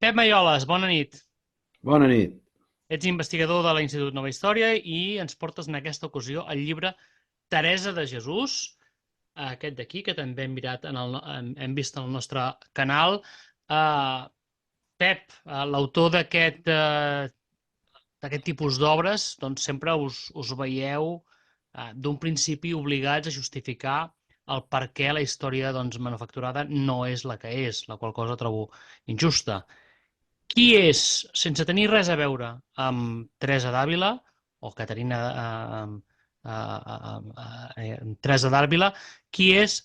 Pep Maioles, bona nit. Bona nit. Ets investigador de l'Institut Nova Història i ens portes en aquesta ocasió el llibre Teresa de Jesús, aquest d'aquí, que també hem vist en el nostre canal. Pep, l'autor d'aquest tipus d'obres, doncs sempre us veieu d'un principi obligats a justificar el per què la història manufacturada no és la que és, la qual cosa trobo injusta. Qui és, sense tenir res a veure amb Teresa d'Àvila o Caterina Teresa d'Àvila, qui és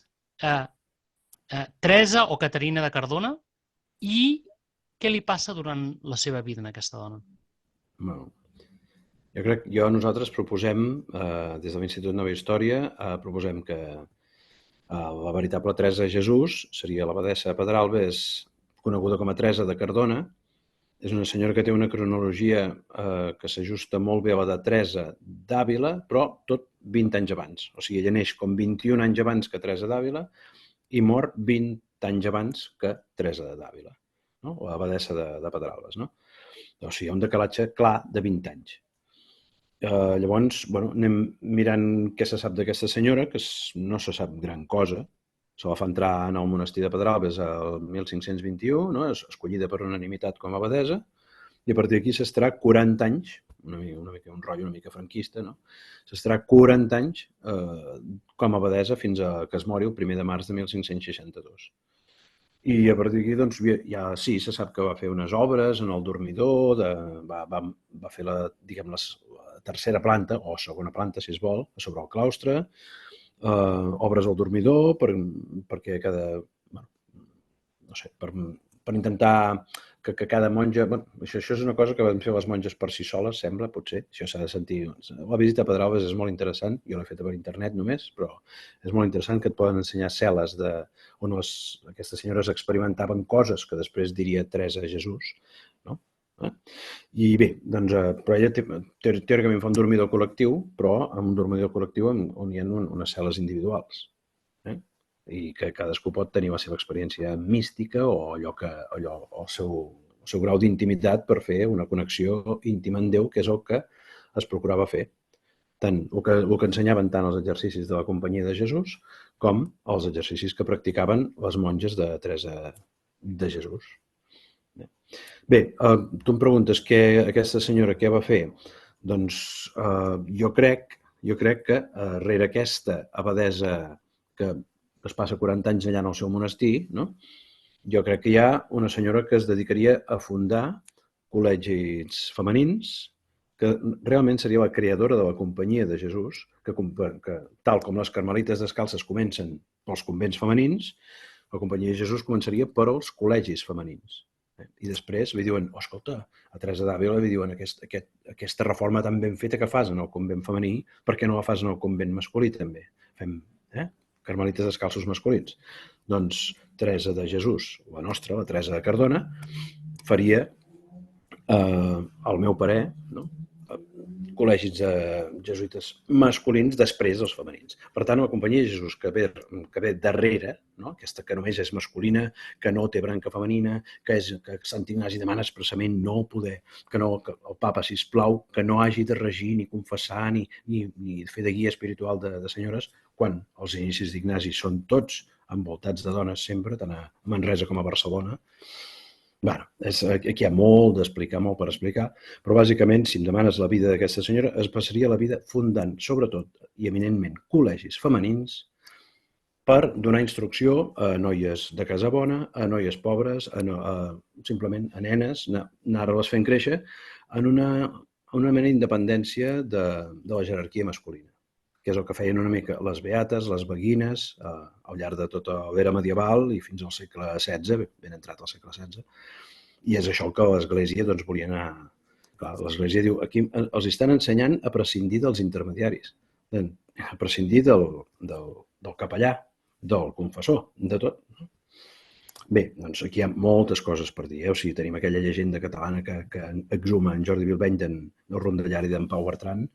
Teresa o Caterina de Cardona i què li passa durant la seva vida a aquesta dona? Bueno, nosaltres proposem, des de l'Institut Nova Història, proposem que la veritable Teresa de Jesús seria l'abadessa de Pedralbes, coneguda com a Teresa de Cardona. És una senyora que té una cronologia que s'ajusta molt bé a la de Teresa d'Àvila, però tot 20 anys abans. O sigui, ella neix com 21 anys abans que Teresa d'Àvila i mor 20 anys abans que Teresa d'Àvila, no? O l'abadessa de Pedralbes, no? O sigui, hi ha un decalatge clar de 20 anys. Llavors, anem mirant què se sap d'aquesta senyora, que no se sap gran cosa. Se la fa entrar en el monestir de Pedralbes el 1521, no? És escollida per unanimitat com a abadessa, i a partir d'aquí s'estarà 40 anys, un rotllo una mica franquista, no? S'estarà 40 anys com a abadessa fins que es mori el 1 de març de 1562. I a partir d'aquí, ja sí, se sap que va fer unes obres en el dormidor, va fer la tercera planta, o segona planta, si es vol, sobre el claustre, obres al dormidor perquè per intentar que cada monja... Això és una cosa que van fer les monges per si soles, sembla, potser. Això s'ha de sentir. La visita a Pedralbes és molt interessant. Jo l'he feta per internet només, però és molt interessant que et poden ensenyar cel·les on aquestes senyores experimentaven coses que després diria Teresa de Jesús, no? I bé, però ella teòricament fa un dormidor col·lectiu, però en un dormidor col·lectiu on hi ha unes cel·les individuals, i que cadascú pot tenir la seva experiència mística o el seu grau d'intimitat per fer una connexió íntima amb Déu, que és el que es procurava fer. Tant el que ensenyaven tant els exercicis de la Companyia de Jesús com els exercicis que practicaven les monges de Teresa de Jesús. Bé, tu em preguntes aquesta senyora què va fer? Doncs jo crec que rere aquesta abadessa que es passa 40 anys allà en el seu monestir, no? Jo crec que hi ha una senyora que es dedicaria a fundar col·legis femenins, que realment seria la creadora de la Companyia de Jesús, que tal com les carmelites descalces comencen pels convents femenins, la Companyia de Jesús començaria per als col·legis femenins. I després li diuen, escolta, a Teresa d'Àvila li diuen aquesta reforma tan ben feta que fas en el convent femení, per què no la fas en el convent masculí també? Fem carmelites descalços masculins. Doncs Teresa de Jesús, la nostra, la Teresa de Cardona, faria, al meu parer, col·legis jesuïtes masculins després dels femenins. Per tant, la Companyia de Jesús que ve darrere, aquesta que només és masculina, que no té branca femenina, que Sant Ignasi demana expressament no poder, que el papa, sisplau, que no hagi de regir ni confessar ni fer de guia espiritual de senyores, quan els inicis d'Ignasi són tots envoltats de dones sempre, tant a Manresa com a Barcelona. Aquí hi ha molt d'explicar, molt per explicar, però bàsicament, si em demanes la vida d'aquesta senyora, es passaria la vida fundant, sobretot i eminentment, col·legis femenins per donar instrucció a noies de casa bona, a noies pobres, simplement a nenes, anar-les fent créixer en una mena d'independència de la jerarquia masculina, que és el que feien una mica les beates, les beguines, al llarg de tota l'era medieval i fins al segle XVI, ben entrat al segle XVI. I és això el que l'Església volia anar... Clar, l'Església diu, aquí els estan ensenyant a prescindir dels intermediaris, a prescindir del capellà, del confessor, de tot. Bé, doncs aquí hi ha moltes coses per dir. O sigui, tenim aquella llegenda catalana que exhuma en Jordi Bilbeny del Rondellari d'en Pau Bertran,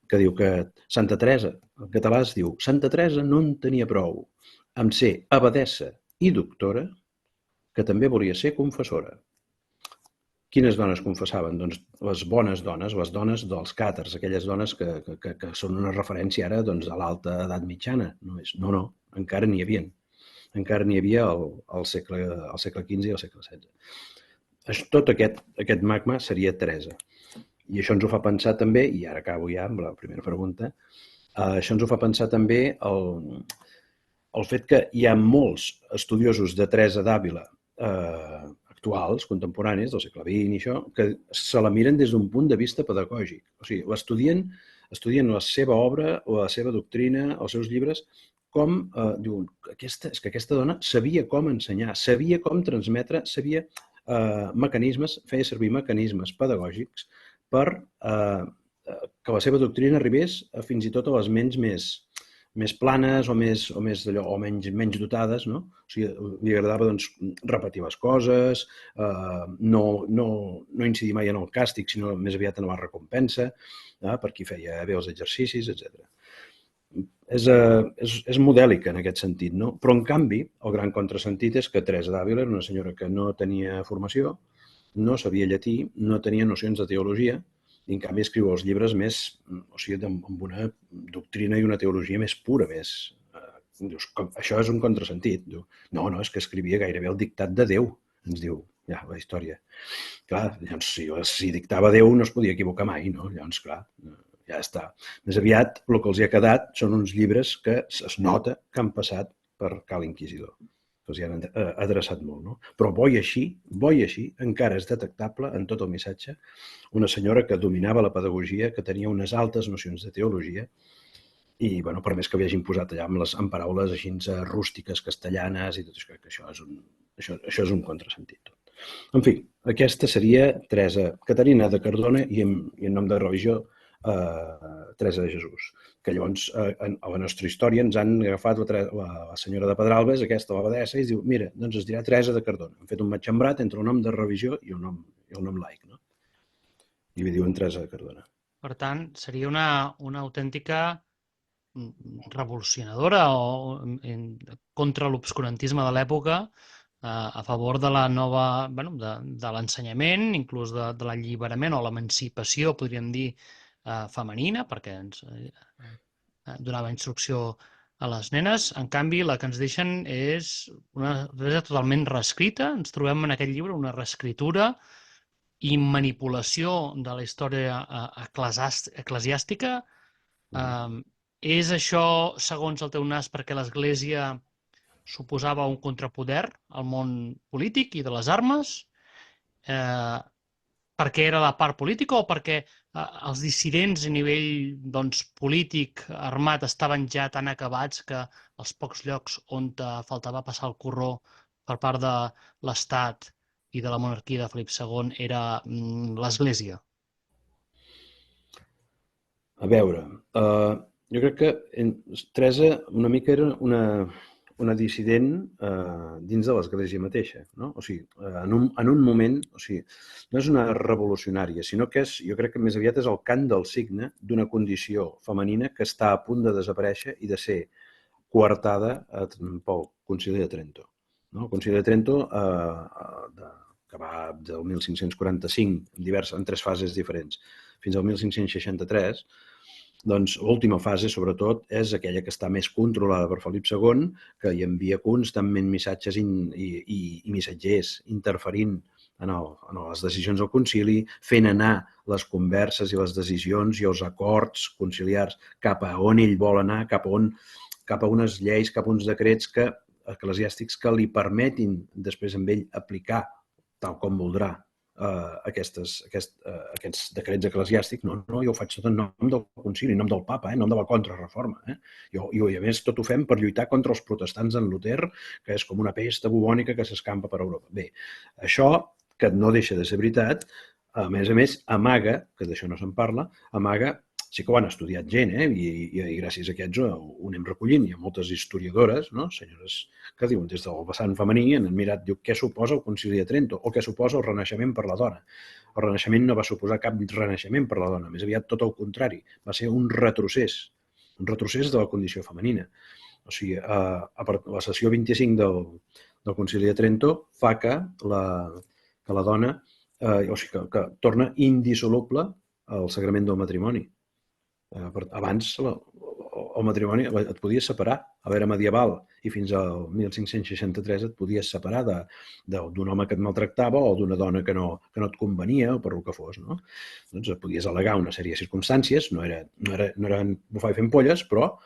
que diu que Santa Teresa, en català es diu, Santa Teresa no en tenia prou amb ser abadessa i doctora, que també volia ser confessora. quines dones confessaven? Doncs les bones dones, les dones dels càtars, aquelles dones que són una referència ara a l'alta edat mitjana. No, encara n'hi havia. Encara n'hi havia al segle XV i al segle XVI. Tot aquest magma seria Teresa. I això ens ho fa pensar també, i ara acabo ja amb la primera pregunta, això ens ho fa pensar també el fet que hi ha molts estudiosos de Teresa d'Àvila actuals, contemporanis, del segle XX i això, que se la miren des d'un punt de vista pedagògic. O sigui, estudien la seva obra, la seva doctrina, els seus llibres, com diuen, és que aquesta dona sabia com ensenyar, sabia com transmetre, sabia mecanismes, feia servir mecanismes pedagògics per que la seva doctrina arribés fins i tot a les ments més planes o menys dotades, no? O sigui, li agradava repetir les coses, no incidir mai en el càstig, sinó més aviat en la recompensa, per qui feia bé els exercicis, etc. És modèlica en aquest sentit, no? Però, en canvi, el gran contrasentit és que Teresa d'Àvila era una senyora que no tenia formació, no sabia llatí, no tenia nocions de teologia, i en canvi escriu els llibres amb una doctrina i una teologia més pura, dius, això és un contrasentit. Diu, no, és que escrivia gairebé el dictat de Déu, ens diu ja la història. Clar, llavors, si dictava Déu no es podia equivocar mai, no? Llavors, clar, ja està. Més aviat, el que els hi ha quedat són uns llibres que es nota que han passat per cal inquisidor. Els hi han adreçat molt, no? Però bo i així, encara és detectable en tot el missatge una senyora que dominava la pedagogia, que tenia unes altes nocions de teologia i, per més que ho hagin posat allà amb paraules així rústiques, castellanes i tot això, que això és un contrasentit. En fi, aquesta seria Teresa Caterina de Cardona i en nom de religió Teresa de Jesús, que llavors a la nostra història ens han agafat la senyora de Pedralbes, aquesta, l'abadessa, i es diu, mira, doncs es dirà Teresa de Cardona. Han fet un matxembrat entre el nom de religió i el nom laic, no? I li diuen Teresa de Cardona. Per tant, seria una autèntica revolucionadora o contra l'obscurantisme de l'època, a favor de la nova, de l'ensenyament, inclús de l'alliberament o l'emancipació, podríem dir, femenina, perquè ens donava instrucció a les nenes. En canvi, la que ens deixen és una Teresa totalment reescrita. Ens trobem en aquest llibre una reescritura i manipulació de la història eclesiàstica. És això, segons el teu nas, perquè l'Església suposava un contrapoder al món polític i de les armes? Perquè era la part política o perquè els dissidents a nivell polític armat estaven ja tan acabats que els pocs llocs on faltava passar el corró per part de l'Estat i de la monarquia de Felip II era l'Església? A veure, jo crec que Teresa una mica era una dissident dins de l'Església mateixa, no? O sigui, en un moment, o sigui, no és una revolucionària, sinó que jo crec que més aviat és el cant del cigne d'una condició femenina que està a punt de desaparèixer i de ser coartada pel Concili de Trento. El Concili de Trento, que va del 1545 en 3 fases diferents, fins al 1563, doncs l'última fase, sobretot, és aquella que està més controlada per Felip II, que hi envia constantment missatges i missatgers interferint en les decisions del concili, fent anar les converses i les decisions i els acords conciliars cap a on ell vol anar, cap a unes lleis, cap a uns decrets eclesiàstics que li permetin després amb ell aplicar tal com voldrà aquests decrets eclesiàstics. No, jo ho faig tot en nom del concili, en nom del papa, en nom de la contrarreforma. I a més tot ho fem per lluitar contra els protestants en Luter, que és com una pesta bubònica que s'escampa per Europa. Bé, això, que no deixa de ser veritat, a més, amaga, que d'això no se'n parla, amaga, sí que ho han estudiat gent, i gràcies a aquests ho anem recollint. Hi ha moltes historiadores, senyores que diuen des del vessant femení, han mirat, diu, què suposa el Concili de Trento o què suposa el Renaixement per la dona. El Renaixement no va suposar cap renaixement per la dona, més aviat tot el contrari, va ser un retrocés de la condició femenina. O sigui, la sessió 25 del Concili de Trento fa que la dona o sigui que torna indissoluble el sagrament del matrimoni. Abans el matrimoni et podies separar a l'era medieval i fins al 1563 et podies separar d'un home que et maltractava o d'una dona que no et convenia o per el que fos. No? Doncs podies al·legar una sèrie de circumstàncies, no eren bufar i fent polles, però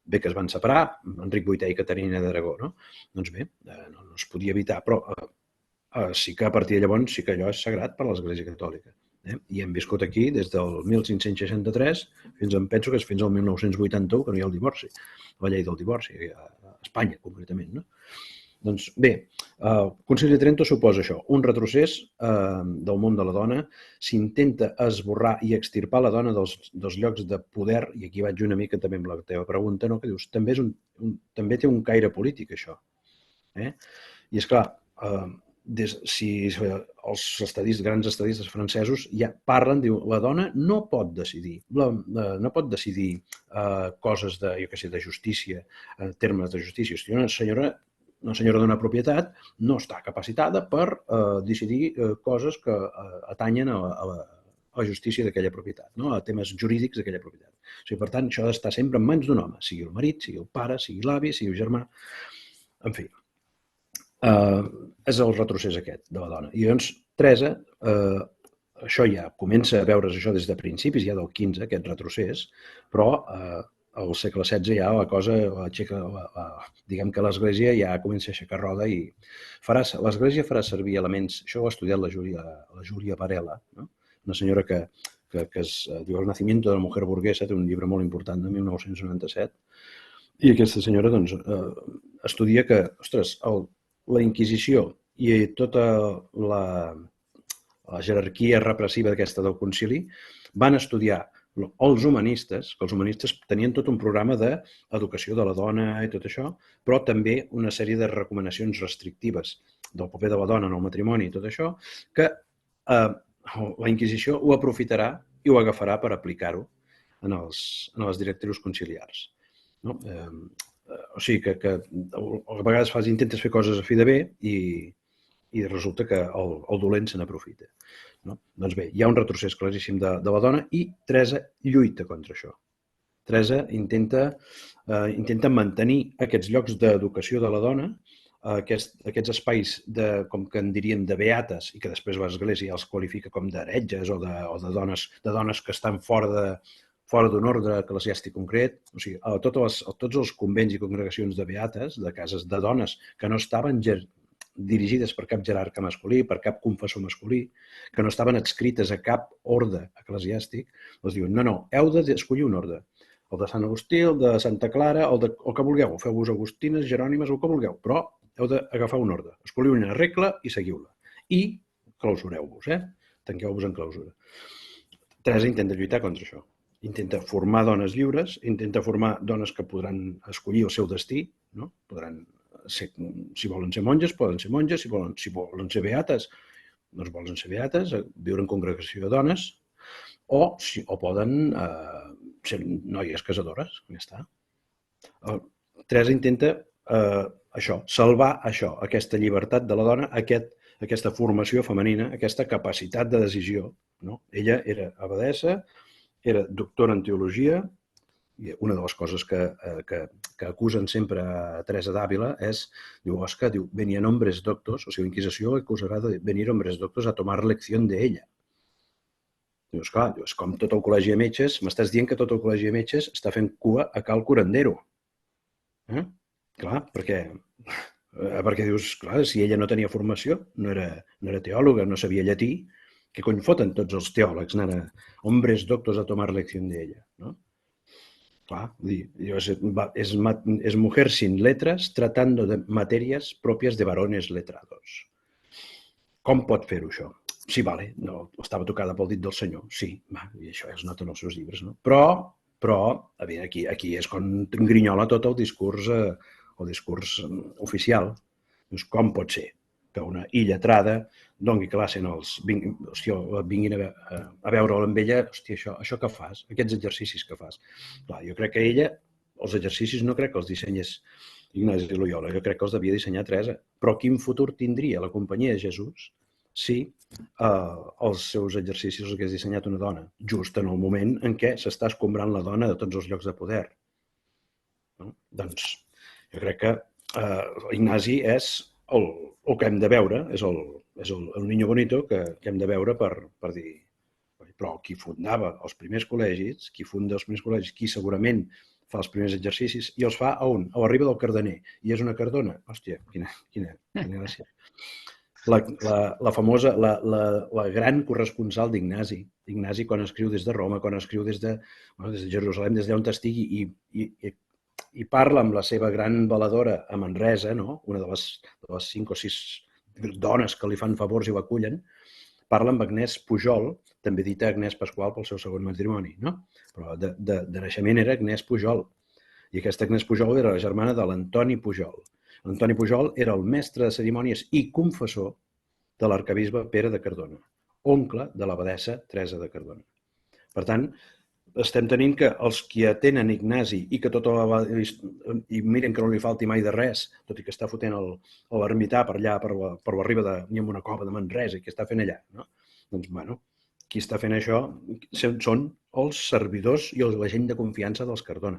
bé que es van separar, Enric VIII i Caterina d'Aragó. No? Doncs bé, no es podia evitar, però sí que a partir de llavors sí que allò és sagrat per l'Església Catòlica. I hem viscut aquí des del 1563 penso que és fins al 1981 que no hi ha el divorci, la llei del divorci, a Espanya concretament. No? Doncs bé, el Concili de Trento suposa això, un retrocés del món de la dona, s'intenta esborrar i extirpar la dona dels llocs de poder, i aquí vaig una mica també amb la teva pregunta, no? Que dius, també té un caire polític això. I és clar, si els grans estadistes francesos ja parlen, diu, la dona no pot decidir coses de justícia, en termes de justícia. Si una senyora d'una propietat no està capacitada per decidir coses que atanyen a la justícia d'aquella propietat, no? A temes jurídics d'aquella propietat. O sigui, per tant, això ha d'estar sempre en mans d'un home, sigui el marit, sigui el pare, sigui l'avi, sigui el germà, en fi. És el retrocés aquest de la dona. I llavors, Teresa, això ja comença a veure's això des de principis, ja del XV, aquest retrocés, però al segle XVI ja la cosa, diguem que l'Església ja comença a aixecar roda i l'Església farà servir elements, això ho ha estudiat la Júlia Varela, no? Una senyora que es diu El nacimiento de la mujer burguesa, té un llibre molt important de 1997, i aquesta senyora doncs, estudia que, ostres, la Inquisició i tota la jerarquia repressiva d'aquesta del concili van estudiar els humanistes, que els humanistes tenien tot un programa d'educació de la dona i tot això, però també una sèrie de recomanacions restrictives del paper de la dona en el matrimoni i tot això, que la Inquisició ho aprofitarà i ho agafarà per aplicar-ho en les directrius conciliars. No? O sigui que a vegades intentes fer coses a fi de bé i resulta que el dolent se n'aprofita. No? Doncs bé, hi ha un retrocés claríssim de la dona i Teresa lluita contra això. Teresa intenta mantenir aquests llocs d'educació de la dona, aquests espais com que en diríem de beates i que després l'Església els qualifica com d'heretges o de dones que estan fora d'un ordre eclesiàstic concret, o sigui, a tots els convents i congregacions de beates, de cases de dones que no estaven dirigides per cap jerarca masculí, per cap confessor masculí, que no estaven adscrites a cap ordre eclesiàstic, doncs diuen, no, heu d'escollir un ordre. El de Sant Agustí, el de Santa Clara, el que vulgueu. Feu-vos agustines, jerònimes, el que vulgueu, però heu d'agafar un ordre. Escolliu una regla i seguiu-la. I clausureu-vos, tanqueu-vos en clausura. Teresa intenta lluitar contra això. Intenta formar dones lliures, intenta formar dones que podran escollir el seu destí, no? Podran ser, si volen ser monges, poden ser monges, si volen ser beates, doncs volen ser beates, viure en congregació de dones, o poden ser noies casadores, ja està. Teresa intenta salvar això, aquesta llibertat de la dona, aquesta formació femenina, aquesta capacitat de decisió. No? Ella era abadessa, era doctora en teologia, i una de les coses que acusen sempre a Teresa d'Àvila és, diu, venien hombres doctos, o sigui, la Inquisició acusarà de venir hombres doctos a tomar lecció d'ella. Dius, clar, és com tot el col·legi de metges, m'estàs dient que tot el col·legi de metges està fent cua a cal curandero. Clar, perquè dius, clar, si ella no tenia formació, no era teòloga, no sabia llatí, què cony foten tots els teòlegs anar a hombres doctos a tomar lecció d'ella, no? Clar, es mujer sin letras tratando de materias propias de varones letrados. Com pot fer-ho, això? Sí, vale, no, estava tocada pel dit del senyor, sí, i això es nota en els seus llibres, no? Però aquí és quan grinyola tot el discurs oficial. Com pot ser que una illetrada doni classe vinguin a veure'l amb ella, hòstia, això que fas, aquests exercicis que fas. Clar, jo crec que ella, els exercicis no crec que els dissenyés Ignasi Loyola, jo crec que els devia dissenyar Teresa. Però quin futur tindria la companyia de Jesús si els seus exercicis els hagués dissenyat una dona, just en el moment en què s'està escombrant la dona de tots els llocs de poder. No? Doncs jo crec que Ignasi és el que hem de veure, és el niño bonito que hem de veure per dir, però qui fundava els primers col·legis, qui segurament fa els primers exercicis i els fa a on? A la riba del Cardener. I és una cardona. Hòstia, quina gràcia. La famosa, la gran corresponsal d'Ignasi. Ignasi quan escriu des de Roma, quan escriu des de Jerusalem, des d'on estigui, i parla amb la seva gran valedora a Manresa, no? Una de les 5 o 6 dones que li fan favors i l'acullen, parla amb Agnès Pujol, també dita Agnès Pasqual pel seu segon matrimoni, no? Però de naixement era Agnès Pujol. I aquesta Agnès Pujol era la germana de l'Antoni Pujol. L'Antoni Pujol era el mestre de cerimònies i confessor de l'arcabisbe Pere de Cardona, oncle de l'abadessa Teresa de Cardona. Per tant, estem tenint que els qui atenen Ignasi i que i miren que no li falti mai de res, tot i que està fotent l'ermità per allà, per la riba ni en una cova de Manresa, i què està fent allà? No? Doncs, bueno, qui està fent això són els servidors i la gent de confiança dels Cardona.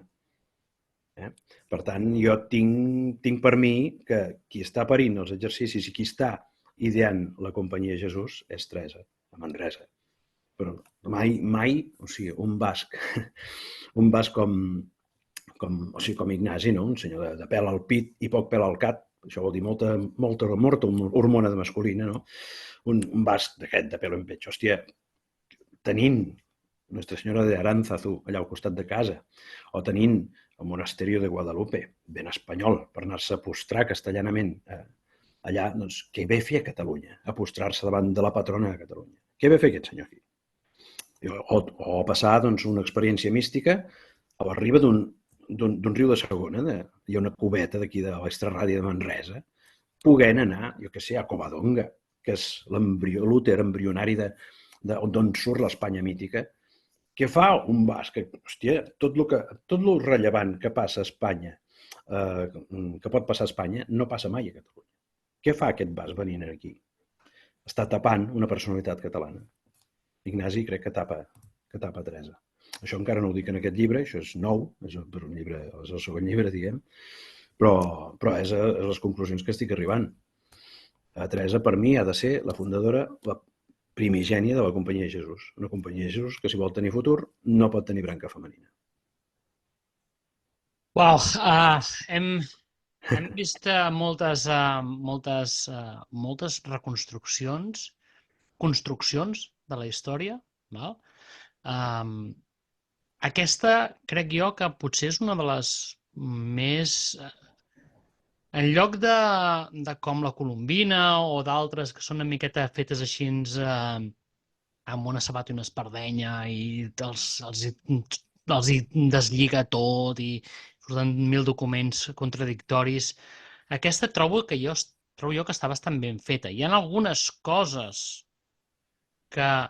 Per tant, jo tinc per mi que qui està parint els exercicis i qui està ideant la companyia Jesús és Teresa, a Manresa. Però mai, o sigui, un basc com Ignasi, no? Un senyor de pèl al pit i poc pèl al cap, això vol dir molta hormona de masculina, no? Un basc d'aquest de pèl en pecho, hòstia, tenint Nuestra Senyora de Aránzazu allà al costat de casa, o tenint el Monasterio de Guadalupe, ben espanyol, per anar-se a postrar castellanament allà, doncs, què ve a fer a Catalunya? A postrar-se davant de la patrona de Catalunya. Què ve a fer aquest senyor aquí? O passar doncs, una experiència mística a la riba d'un riu de Segona, hi ha una cubeta d'aquí de l'Extraràdio de Manresa, poguent anar, jo què sé, a Covadonga, que és l'úter embrionari d'on surt l'Espanya mítica. Què fa un basc? Hòstia, tot el rellevant que passa a Espanya, que pot passar a Espanya, no passa mai a Catalunya. Què fa aquest basc venint aquí? Està tapant una personalitat catalana. Ignasi crec que tapa Teresa. Això encara no ho dic en aquest llibre, això és nou, és el segon llibre, diguem, però és a les conclusions que estic arribant. Teresa, per mi, ha de ser la fundadora, la primigènia de la companyia Jesús. Una companyia Jesús que, si vol tenir futur, no pot tenir branca femenina. Uau, hem vist moltes construccions de la història. Val? Aquesta crec jo que potser és una de les més... En lloc de com la Colombina o d'altres que són una miqueta fetes així amb una sabata i una espardenya i els hi deslliga tot i surten 1000 documents contradictoris, aquesta trobo jo que està bastant ben feta. Hi ha algunes coses que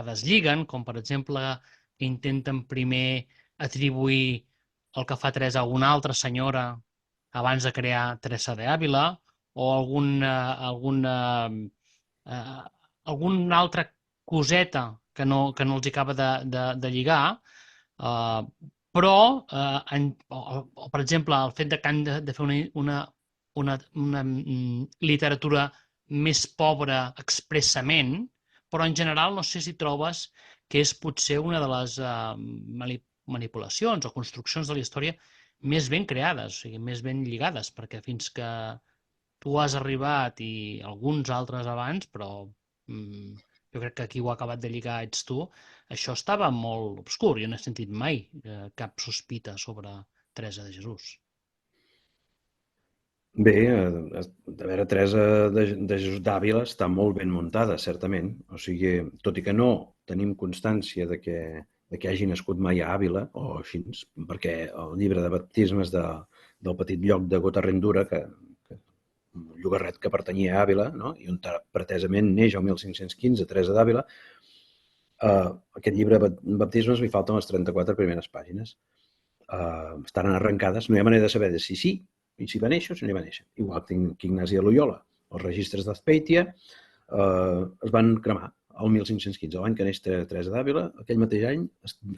deslliguen, com per exemple que intenten primer atribuir el que fa Teresa a una altra senyora abans de crear Teresa de Ávila, o alguna altra coseta que no els acaba de lligar, però, per exemple, el fet que han de fer una literatura més pobra expressament, però en general no sé si trobes que és potser una de les manipulacions o construccions de la història més ben creades, o sigui, més ben lligades, perquè fins que tu has arribat i alguns altres abans, però jo crec que qui ho ha acabat de lligar ets tu, això estava molt obscur. Jo no he sentit mai cap sospita sobre Teresa de Jesús. Bé, a veure, Teresa de Jesús d'Àvila està molt ben muntada, certament. O sigui, tot i que no tenim constància de que hagi nascut mai a Àvila, o així, perquè el llibre de baptismes del petit lloc de Gotarrendura, un llogarret que pertanyia a Àvila, no? I on pretesament neix el 1515 Teresa d'Àvila, aquest llibre de baptismes li falten les 34 primeres pàgines. Estan arrencades, no hi ha manera de saber si sí, i si va néixer o si no hi va néixer. Igual que Ignasi de Loyola. Els registres d'Azpeitia es van cremar el 1515, l'any que neix Teresa d'Àvila. Aquell mateix any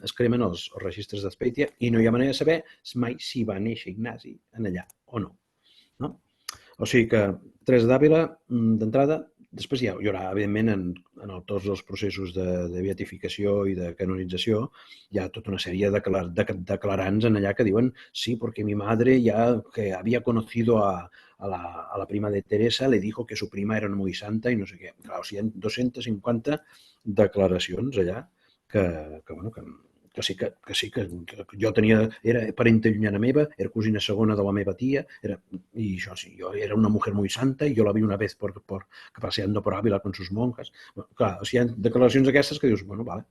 es cremen els registres d'Espeitia i no hi ha manera de saber mai si va néixer Ignasi en allà o no. O sigui que Teresa d'Àvila, d'entrada, després hi haurà, evidentment, en tots els processos de beatificació i de canonització, hi ha tota una sèrie de declarants en allà que diuen sí, porque mi madre ya que había conocido a la prima de Teresa, le dijo que su prima era muy santa i no sé què. Clar, o sigui, hi ha 250 declaracions allà que sí que jo tenia, era parenta llunyana meva, era cosina segona de la meva tia, i això sí, jo era una mujer muy santa i jo la vi una vez paseando por Ávila con sus monjas. Bueno, clar, o sigui, hi ha declaracions aquestes que dius, bueno, vale.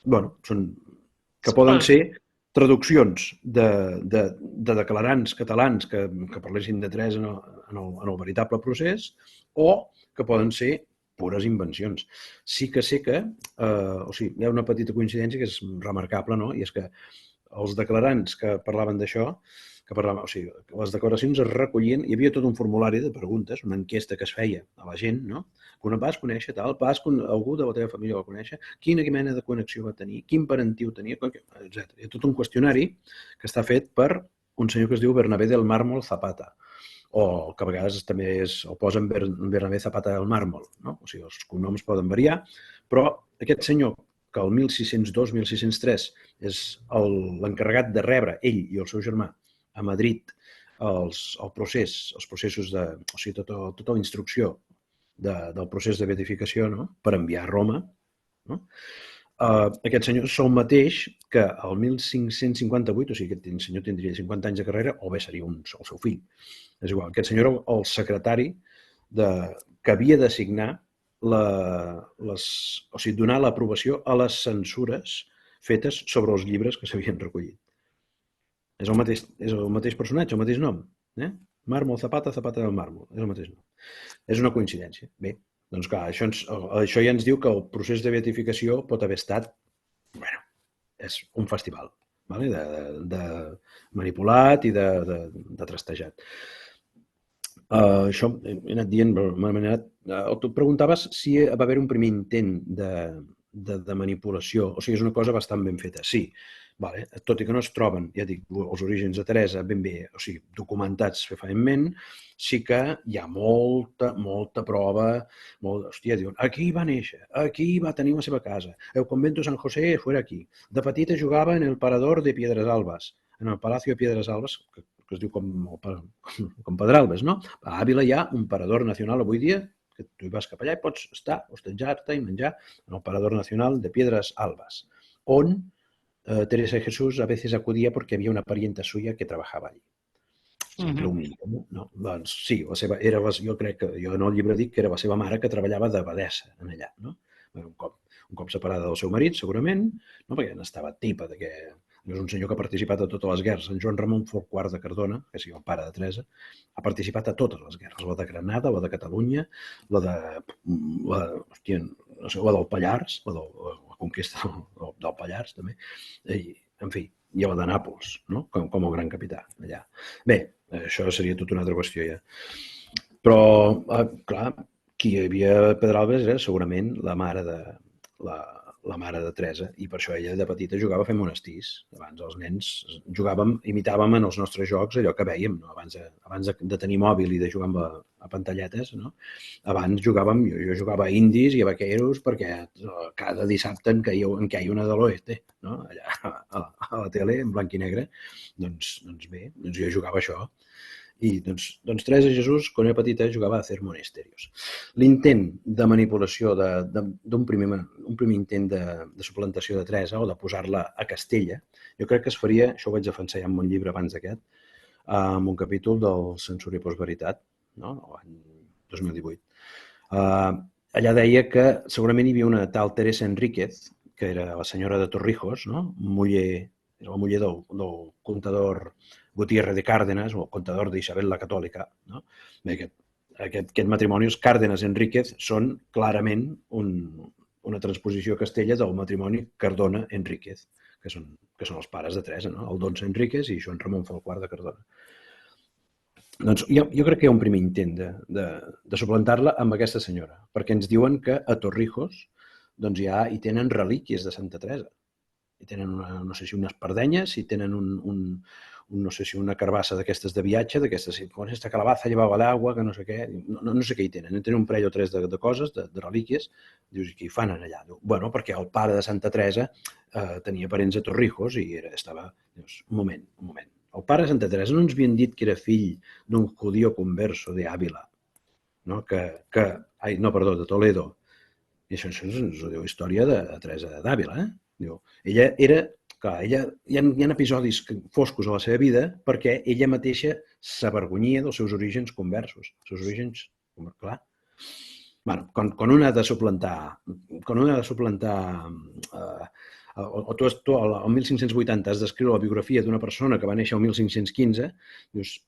Bueno, que poden ser traduccions de declarants catalans que parlessin de Teresa en el veritable procés o que poden ser pures invencions. Sí que sé que o sigui, hi ha una petita coincidència que és remarcable, no? I és que els declarants que parlaven d'això, o sigui, les declaracions es recollien, hi havia tot un formulari de preguntes, una enquesta que es feia a la gent, no? Que una vas conèixer, algú de la teva família va conèixer, quina mena de connexió va tenir, quin parentiu tenia, etc. Hi ha tot un qüestionari que està fet per un senyor que es diu Bernabé del Mármol Zapata, o que a vegades també el posen Bernabé Zapata del Mármol, no? O sigui, els cognoms poden variar, però aquest senyor, que el 1602-1603 és l'encarregat de rebre, ell i el seu germà, a Madrid, els processos de... O sigui, tota la instrucció del procés de beatificació, no? Per enviar a Roma, no? Aquest senyor és el mateix que el 1558, o sigui, aquest senyor tindria 50 anys de carrera, o bé seria el seu fill. És igual, aquest senyor era el secretari que havia de signar o sigui, donar l'aprovació a les censures fetes sobre els llibres que s'havien recollit. És el mateix personatge, el mateix nom. Mármol Zapata, Zapata del Mármol. És el mateix nom. És una coincidència. Bé, doncs clar, això ja ens diu que el procés de beatificació pot haver estat, bueno, és un festival, de manipulat i de trastejat. Això he anat dient, tu preguntaves si va haver un primer intent de manipulació, o sigui, és una cosa bastant ben feta, sí, tot i que no es troben, ja dic, els orígens de Teresa ben bé, o sigui, documentats fefaentment, sí que hi ha molta prova, hòstia, diuen, aquí va néixer, aquí va tenir la seva casa, el convento San José fue aquí, de petita jugava en el parador de Piedrasalbes, en el Palacio de Piedrasalbes, que es diu com Pedralbes, no? A Àvila hi ha un parador nacional avui dia, que tu hi vas cap allà i pots estar, hostatjar-te i menjar en el parador nacional de Piedras Albas, on Teresa de Jesús a veces acudía porque había una parienta suya que trabajaba allí. Sempre humil, no? Doncs sí, jo crec que jo en el llibre dic que era la seva mare que treballava d'abadessa en allà, no? Un cop separada del seu marit, segurament, no? Perquè n'estava tipa de que és un senyor que ha participat a totes les guerres. En Joan Ramon Folquart de Cardona, que és el pare de Teresa, ha participat a totes les guerres. La de Granada, la de Catalunya, la del Pallars, la conquesta del Pallars, també. En fi, i la de Nàpols, no? Com a gran capità allà. Bé, això seria tota una altra qüestió ja. Però, clar, qui hi havia a Pedralbes era segurament la mare de Teresa, i per això ella de petita jugava a fer monestirs. Abans els nens imitàvem en els nostres jocs allò que vèiem, no? Abans de tenir mòbil i de jugar a pantalletes, no? Abans jo jugava a indis i a vaqueros perquè cada dissabte en queia una de l'oeste, no? Allà a la tele, en blanc i negre. Doncs bé, jo jugava a això. I doncs Teresa Jesús, quan era petita, jugava a hacer monasterios. L'intent de manipulació, un primer intent de suplantació de Teresa o de posar-la a Castella, jo crec que es faria, això ho vaig defensar ja en un llibre abans d'aquest, en un capítol del Censura i Postveritat, no? L'any 2018. Allà deia que segurament hi havia una tal Teresa Enríquez, que era la senyora de Torrijos, no? Era la muller del contador Gutiérrez de Cárdenas, o el contador d'Isabel la Catòlica. No? Aquest matrimoni, els Cárdenas-Enríquez, són clarament una transposició a Castella del matrimoni Cardona-Enríquez, que són els pares de Teresa, no? El Donce Enríquez i Joan Ramon Folquart de Cardona. Doncs jo crec que hi ha un primer intent de suplantar-la amb aquesta senyora, perquè ens diuen que a Torrijos doncs hi tenen relíquies de Santa Teresa. Hi tenen, no sé si unes pardenyes, si tenen no sé si una carbassa d'aquestes de viatge, d'aquestes, con esta calabaza llevava l'aigua, que no sé què, no sé què hi tenen. Tenen un parell o tres de coses, de relíquies. Dius, i què hi fan allà? Diu, bueno, perquè el pare de Santa Teresa tenia parents a Torrijos i estava... Dius, un moment. El pare de Santa Teresa no ens havien dit que era fill d'un judío converso de Ávila, no? De Toledo. I això ens ho diu història de Teresa d'Àvila. Diu, ella era... Clar, hi ha episodis foscos a la seva vida perquè ella mateixa s'avergonyia dels seus orígens conversos. Els seus orígens... Clar. Bueno, quan una ha de suplantar... tu al 1580 has d'escriure la biografia d'una persona que va néixer el 1515, dius,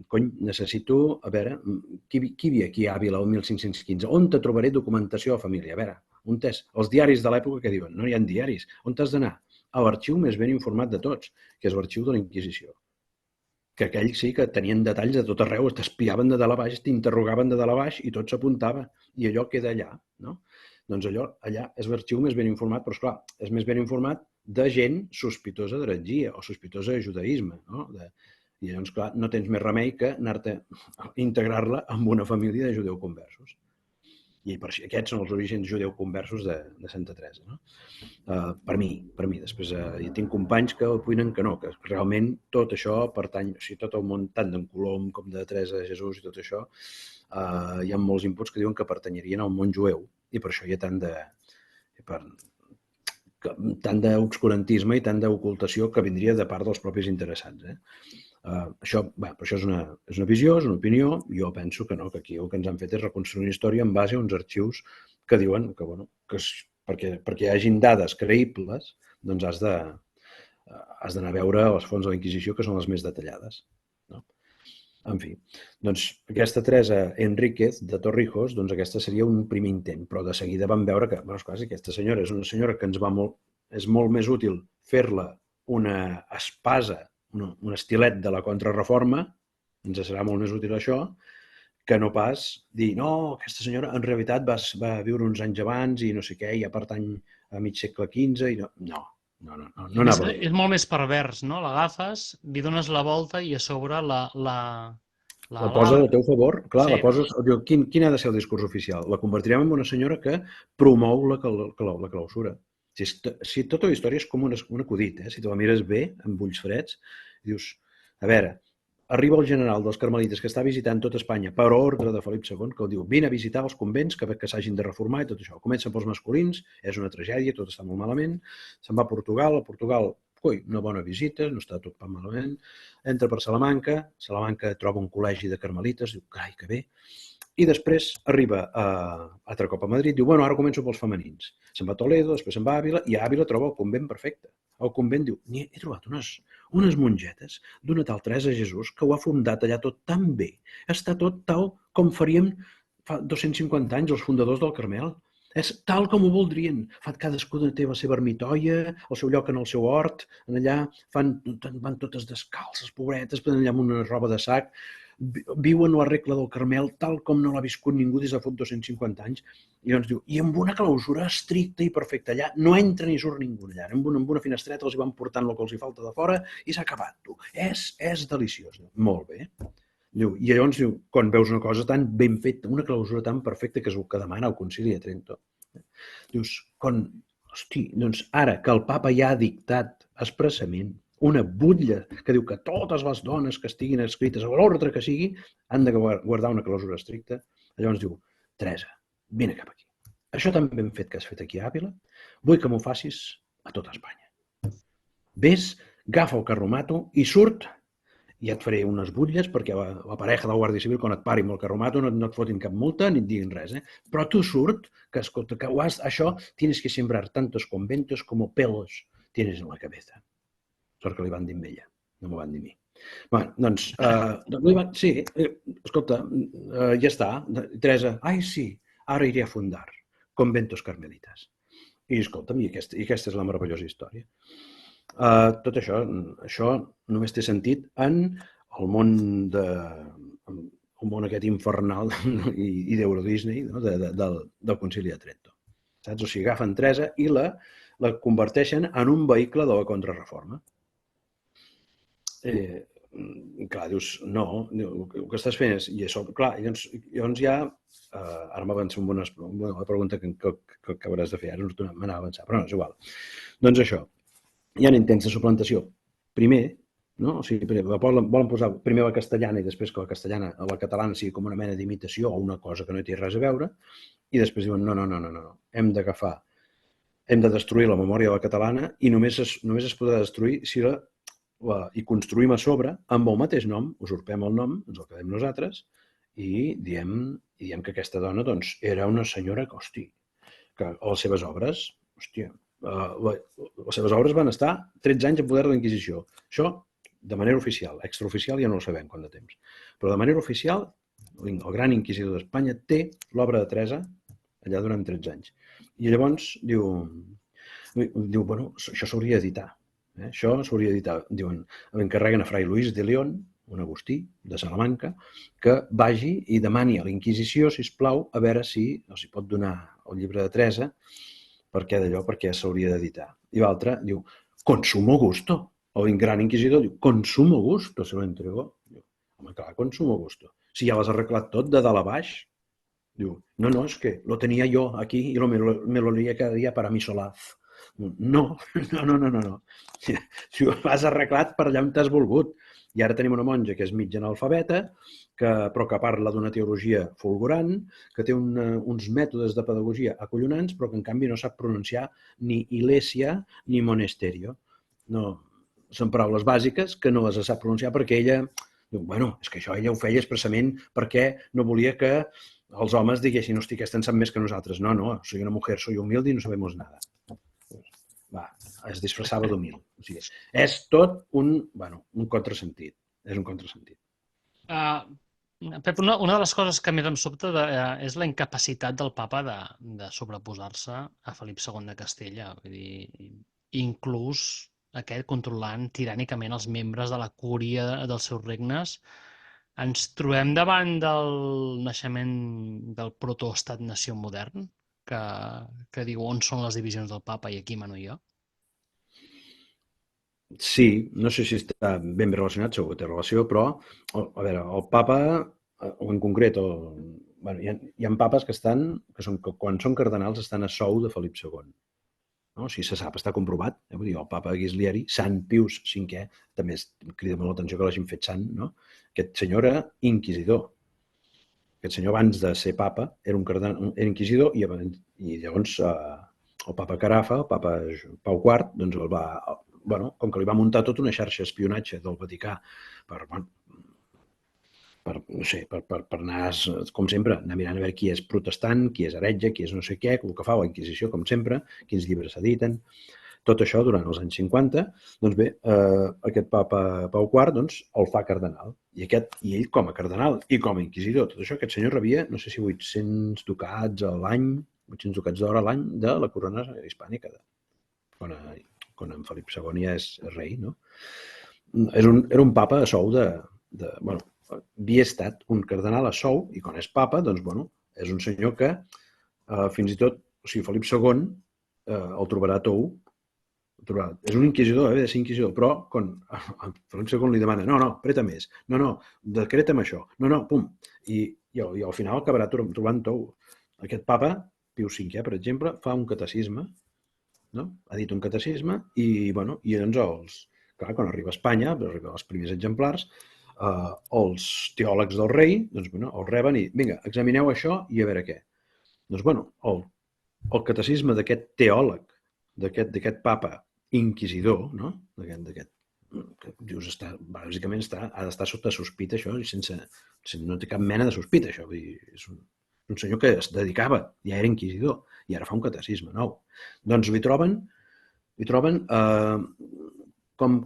cony, necessito, a veure, qui vivia aquí a Àvila el 1515? On te trobaré documentació de família? A veure, on és? Els diaris de l'època que diuen? No hi ha diaris. On t'has d'anar? A l'arxiu més ben informat de tots, que és l'arxiu de la Inquisició. Que aquells sí que tenien detalls de tot arreu, t'espiaven de dalt a baix, t'interrogaven de dalt a baix i tot s'apuntava. I allò queda allà, no? Doncs allà és l'arxiu més ben informat, però esclar, és més ben informat de gent sospitosa d'heretgia o sospitosa de judaïsme, no? I llavors, clar, no tens més remei que anar-te a integrar-la amb una família de judeus conversos. I per això aquests són els orígens judeus conversos de Santa Teresa, no? Per mi. Després hi tinc companys que opinen que no, que realment tot això pertany, o sigui, tot el món, tant d'en Colom com de Teresa de Jesús i tot això, hi ha molts inputs que diuen que pertanyerien al món jueu i per això hi ha tant d'obscurantisme i tant d'ocultació que vindria de part dels propis interessats. Això és una visió, és una opinió. Jo penso que no, que aquí el que ens han fet és reconstruir una història en base a uns arxius que diuen que, perquè hi hagin dades creïbles, doncs has d'anar a veure les fonts de la Inquisició, que són les més detallades. No? En fi, doncs aquesta Teresa Enríquez de Torrijos, doncs aquesta seria un primer intent, però de seguida vam veure que, esclar, si aquesta senyora és una senyora que és molt més útil fer-la una espasa, un estilet de la contrarreforma, ens serà molt més útil això, que no pas dir, no, aquesta senyora en realitat va viure uns anys abans i no sé què, ja pertany a mig segle XV i no anava. És molt més pervers, no? L'agafes, li dones la volta i a sobre la posa al teu favor, clar, sí. la poses... Quin ha de ser el discurs oficial? La convertirem en una senyora que promou la clausura. Si tota la història és com un acudit, si te la mires bé, amb ulls freds, dius, a veure, arriba el general dels carmelites que està visitant tot Espanya per ordre de Felip II, que el diu, vine a visitar els convents que s'hagin de reformar i tot això. Comença pels masculins, és una tragèdia, tot està molt malament, se'n va a Portugal, una bona visita, no està tot tan malament, entra per Salamanca troba un col·legi de carmelites, diu, carai, que bé, i després arriba altre cop a Madrid, diu, bueno, ara començo pels femenins. Se'n va a Toledo, després se'n va a Àvila, i a Àvila troba el convent perfecte. El convent diu, he trobat unes mongetes d'una tal Teresa Jesús que ho ha fundat allà tot tan bé. Està tot tal com faríem fa 250 anys els fundadors del Carmel. És tal com ho voldrien. Cadascuna té la seva ermitoia, el seu lloc en el seu hort, allà van totes descalces, pobretes, allà amb una roba de sac, viuen la regla del Carmel tal com no l'ha viscut ningú des de fa 250 anys. I llavors diu, i amb una clausura estricta i perfecta. Allà no entra ni surt ningú allà. Amb una finestreta els van portant el que els hi falta de fora i s'ha acabat. Tu. És deliciós. Molt bé. I llavors diu, quan veus una cosa tan ben feta, una clausura tan perfecta, que és el que demana el Concili de Trento, dius, doncs ara que el papa ja ha dictat expressament una butlla que diu que totes les dones que estiguin escrites a l'ordre que sigui han de guardar una clausura estricta, llavors diu, Teresa, vine cap aquí. Això tan ben fet que has fet aquí a Àvila, vull que m'ho facis a tota Espanya. Vés, agafa el carromato i surt, i et faré unes butlles perquè la pareja del Guàrdia Civil, quan et pari amb el carromato, no et fotin cap multa ni et diguin res. Però tu surt, que escolta, que això tienes que sembrar tantos conventos como pelos tienes en la cabeza. Sort que li van dir a ella, no m'ho van dir a mi. Bé, doncs, sí, escolta, ja està. Teresa, sí, ara iré a fundar conventos carmelitas. I escolta'm, i aquesta és la meravellosa història. Tot això només té sentit en el món aquest infernal i d'Euro Disney, no? Del Concili de Trento. Saps? O sigui, agafen Teresa i la converteixen en un vehicle de la contrarreforma. Clar, dius, no, el que estàs fent és... I això, clar, llavors ja... Ara m'avanço amb una pregunta que hauràs de fer, ara m'anava a avançar, però no, és igual. Doncs això, hi ha intents de suplantació. Primer, no? O sigui, volen posar primer la castellana i després que la catalana sigui com una mena d'imitació o una cosa que no hi té res a veure, i després diuen, no, hem d'agafar, hem de destruir la memòria de la catalana i només es podrà destruir si i construïm a sobre amb el mateix nom, usurpem el nom, ens el quedem nosaltres, i diem que aquesta dona doncs, era una senyora que, hosti, que les seves obres, hòstia, les seves obres van estar 13 anys en poder de la Inquisició. Això de manera oficial, extraoficial ja no ho sabem quant de temps, però de manera oficial el gran inquisidor d'Espanya té l'obra de Teresa allà durant 13 anys. I llavors diu bueno, això s'hauria d'editar. Això s'hauria d'editar. Diuen, encarreguen a Fray Luis de León, un agustí de Salamanca, que vagi i demani a la Inquisició, sisplau, a veure si els pot donar el llibre de Teresa, perquè s'hauria d'editar. I l'altre diu, con sumo gusto. El gran inquisidor diu, con sumo gusto se lo entregó. Diu, home, clar, con sumo gusto. Si ja l'has arreglat tot de dalt a baix, diu, no, és que lo tenía yo aquí y me lo leía cada día para mi solaz. No. Si ho has arreglat per allà on t'has volgut. I ara tenim una monja que és mitja analfabeta, però que parla d'una teologia fulgurant, que té uns mètodes de pedagogia acollonants, però que en canvi no sap pronunciar ni iglesia ni monasterio. No, són paraules bàsiques que no les sap pronunciar perquè ella diu, bueno, és que això ella ho feia expressament perquè no volia que els homes diguessin, hosti, aquesta en sap més que nosaltres. No, soy una mujer, soy humilde y no sabemos nada. Va, es disfressava d'humil. O sigui, és tot un contrasentit. És un contrasentit. Pep, una de les coses que més em sobta és la incapacitat del papa de sobreposar-se a Felip II de Castella. Vull dir, inclús aquest controlant tirànicament els membres de la cúria dels seus regnes. Ens trobem davant del naixement del protoestat-nació modern, que diu on són les divisions del papa i aquí mano jo? Sí, no sé si està ben relacionat, segur que té relació, però, a veure, el papa, o en concret, hi ha papes que quan són cardenals estan a sou de Felip II. No? O sigui, se sap, està comprovat. Vull dir, el papa Ghislieri, Sant Pius V, també crida molt l'atenció que l'hagin fet sant, no? Aquest senyor era inquisidor. Aquest senyor, abans de ser papa, era inquisidor i llavors el papa Carafa, el papa Pau IV, doncs com que li va muntar tota una xarxa d'espionatge del Vaticà per anar, com sempre, anar mirant a veure qui és protestant, qui és heretge, qui és no sé què, el que fa la Inquisició, com sempre, quins llibres s'editen. Tot això durant els anys 50, doncs bé, aquest papa Pau IV doncs, el fa cardenal. I ell, com a cardenal i com a inquisidor, tot això, aquest senyor rebia, no sé si 800 ducats a l'any, 800 ducats d'or a l'any de la corona hispànica, quan en Felip II ja és rei, no? Era un papa a sou havia estat un cardenal a sou i quan és papa, doncs, és un senyor que fins i tot, o sigui, Felip II el trobarà tou. És un inquisidor, de ser inquisidor, però quan Felip II li demana, no, apreta més, no, decreta'm això, no, pum. I al final acabarà trobant tou. Aquest papa, Pius V, per exemple, fa un catecisme, no? Ha dit un catecisme i doncs clar, quan arriba a Espanya, arriben els primers exemplars, els teòlegs del rei el reben i, vinga, examineu això i a veure què. Doncs, el catecisme d'aquest teòleg, d'aquest papa inquisidor, no? Que dius, bàsicament ha d'estar sota sospita, això, i no té cap mena de sospita, això. Vull dir, és un senyor que es dedicava, ja era inquisidor, i ara fa un catecisme nou. Doncs li troben com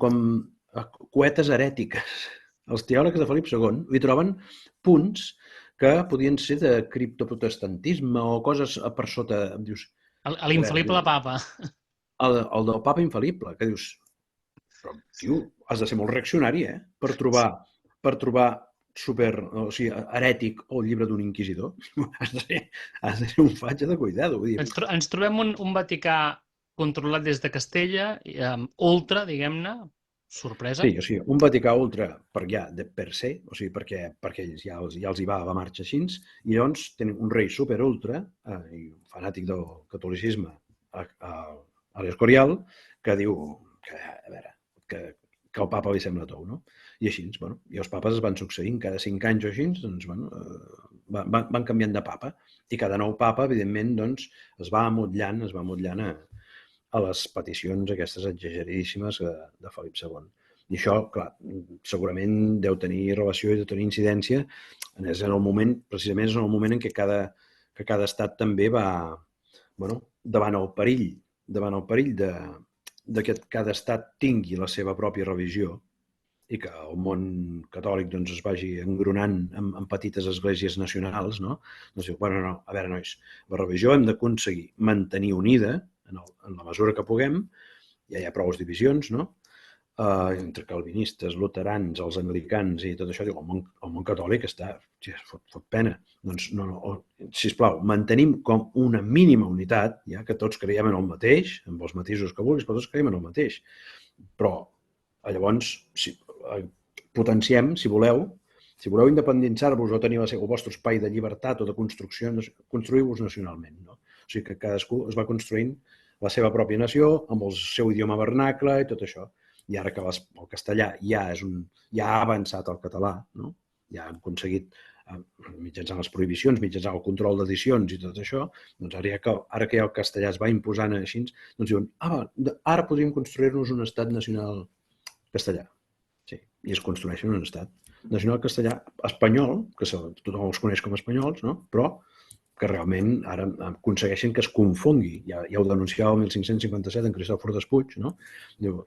cuetes herètiques. Els teòlegs de Felip II li troben punts que podien ser de criptoprotestantisme o coses per sota. L'infal·lible papa. El del papa infal·lible, que dius, però, tio, has de ser molt reaccionari, per trobar per trobar herètic o el llibre d'un inquisidor. Has de ser un fatge de cuidado. Vull dir. Ens trobem un Vaticà controlat des de Castella, ultra, diguem-ne, sorpresa. Sí, o sigui, un Vaticà ultra per se, o sigui, perquè ells ja els hi va la marxa així, i llavors tenen un rei super ultra i fanàtic del catolicisme a l'Escorial, que diu que, a veure, que el papa li sembla tou, no? I així, bueno, i els papes es van succeint cada 5 anys o així, doncs, bueno, van canviant de papa, i cada nou papa, evidentment, doncs, es va amotllant a les peticions aquestes exageradíssimes de Felip II. I això, clar, segurament deu tenir relació i deu tenir incidència. És en el moment, precisament és en el moment en què cada estat també va, bueno, davant el perill de que cada estat tingui la seva pròpia religió i que el món catòlic doncs, es vagi engronant en petites esglésies nacionals, no? Doncs diu, bueno, no, a veure, nois, la religió hem d'aconseguir mantenir unida en la mesura que puguem, ja hi ha prou divisions, no? Entre calvinistes, luterans, els anglicans i tot això, diu, el món catòlic està, fot pena. Doncs, sisplau, mantenim com una mínima unitat, ja que tots creiem en el mateix, amb els matisos que vulguis, però tots creiem en el mateix. Però, llavors, potenciem, si voleu independitzar-vos o tenir el vostre espai de llibertat o de construcció, construïu-vos nacionalment. No? O sigui que cadascú es va construint la seva pròpia nació, amb el seu idioma vernacle i tot això. I ara que el castellà ja ha avançat al català, no? Ja han aconseguit, mitjançant les prohibicions, mitjançant el control d'edicions i tot això, doncs ara que ja el castellà es va imposant així, doncs diuen, ara podríem construir-nos un estat nacional castellà. Sí, i es construeixen un estat nacional castellà espanyol, que tothom els coneix com a espanyols, no? Però que realment ara aconsegueixen que es confongui. Ja ho denunciava el 1557 en Cristòfor Despuig, no? Diu,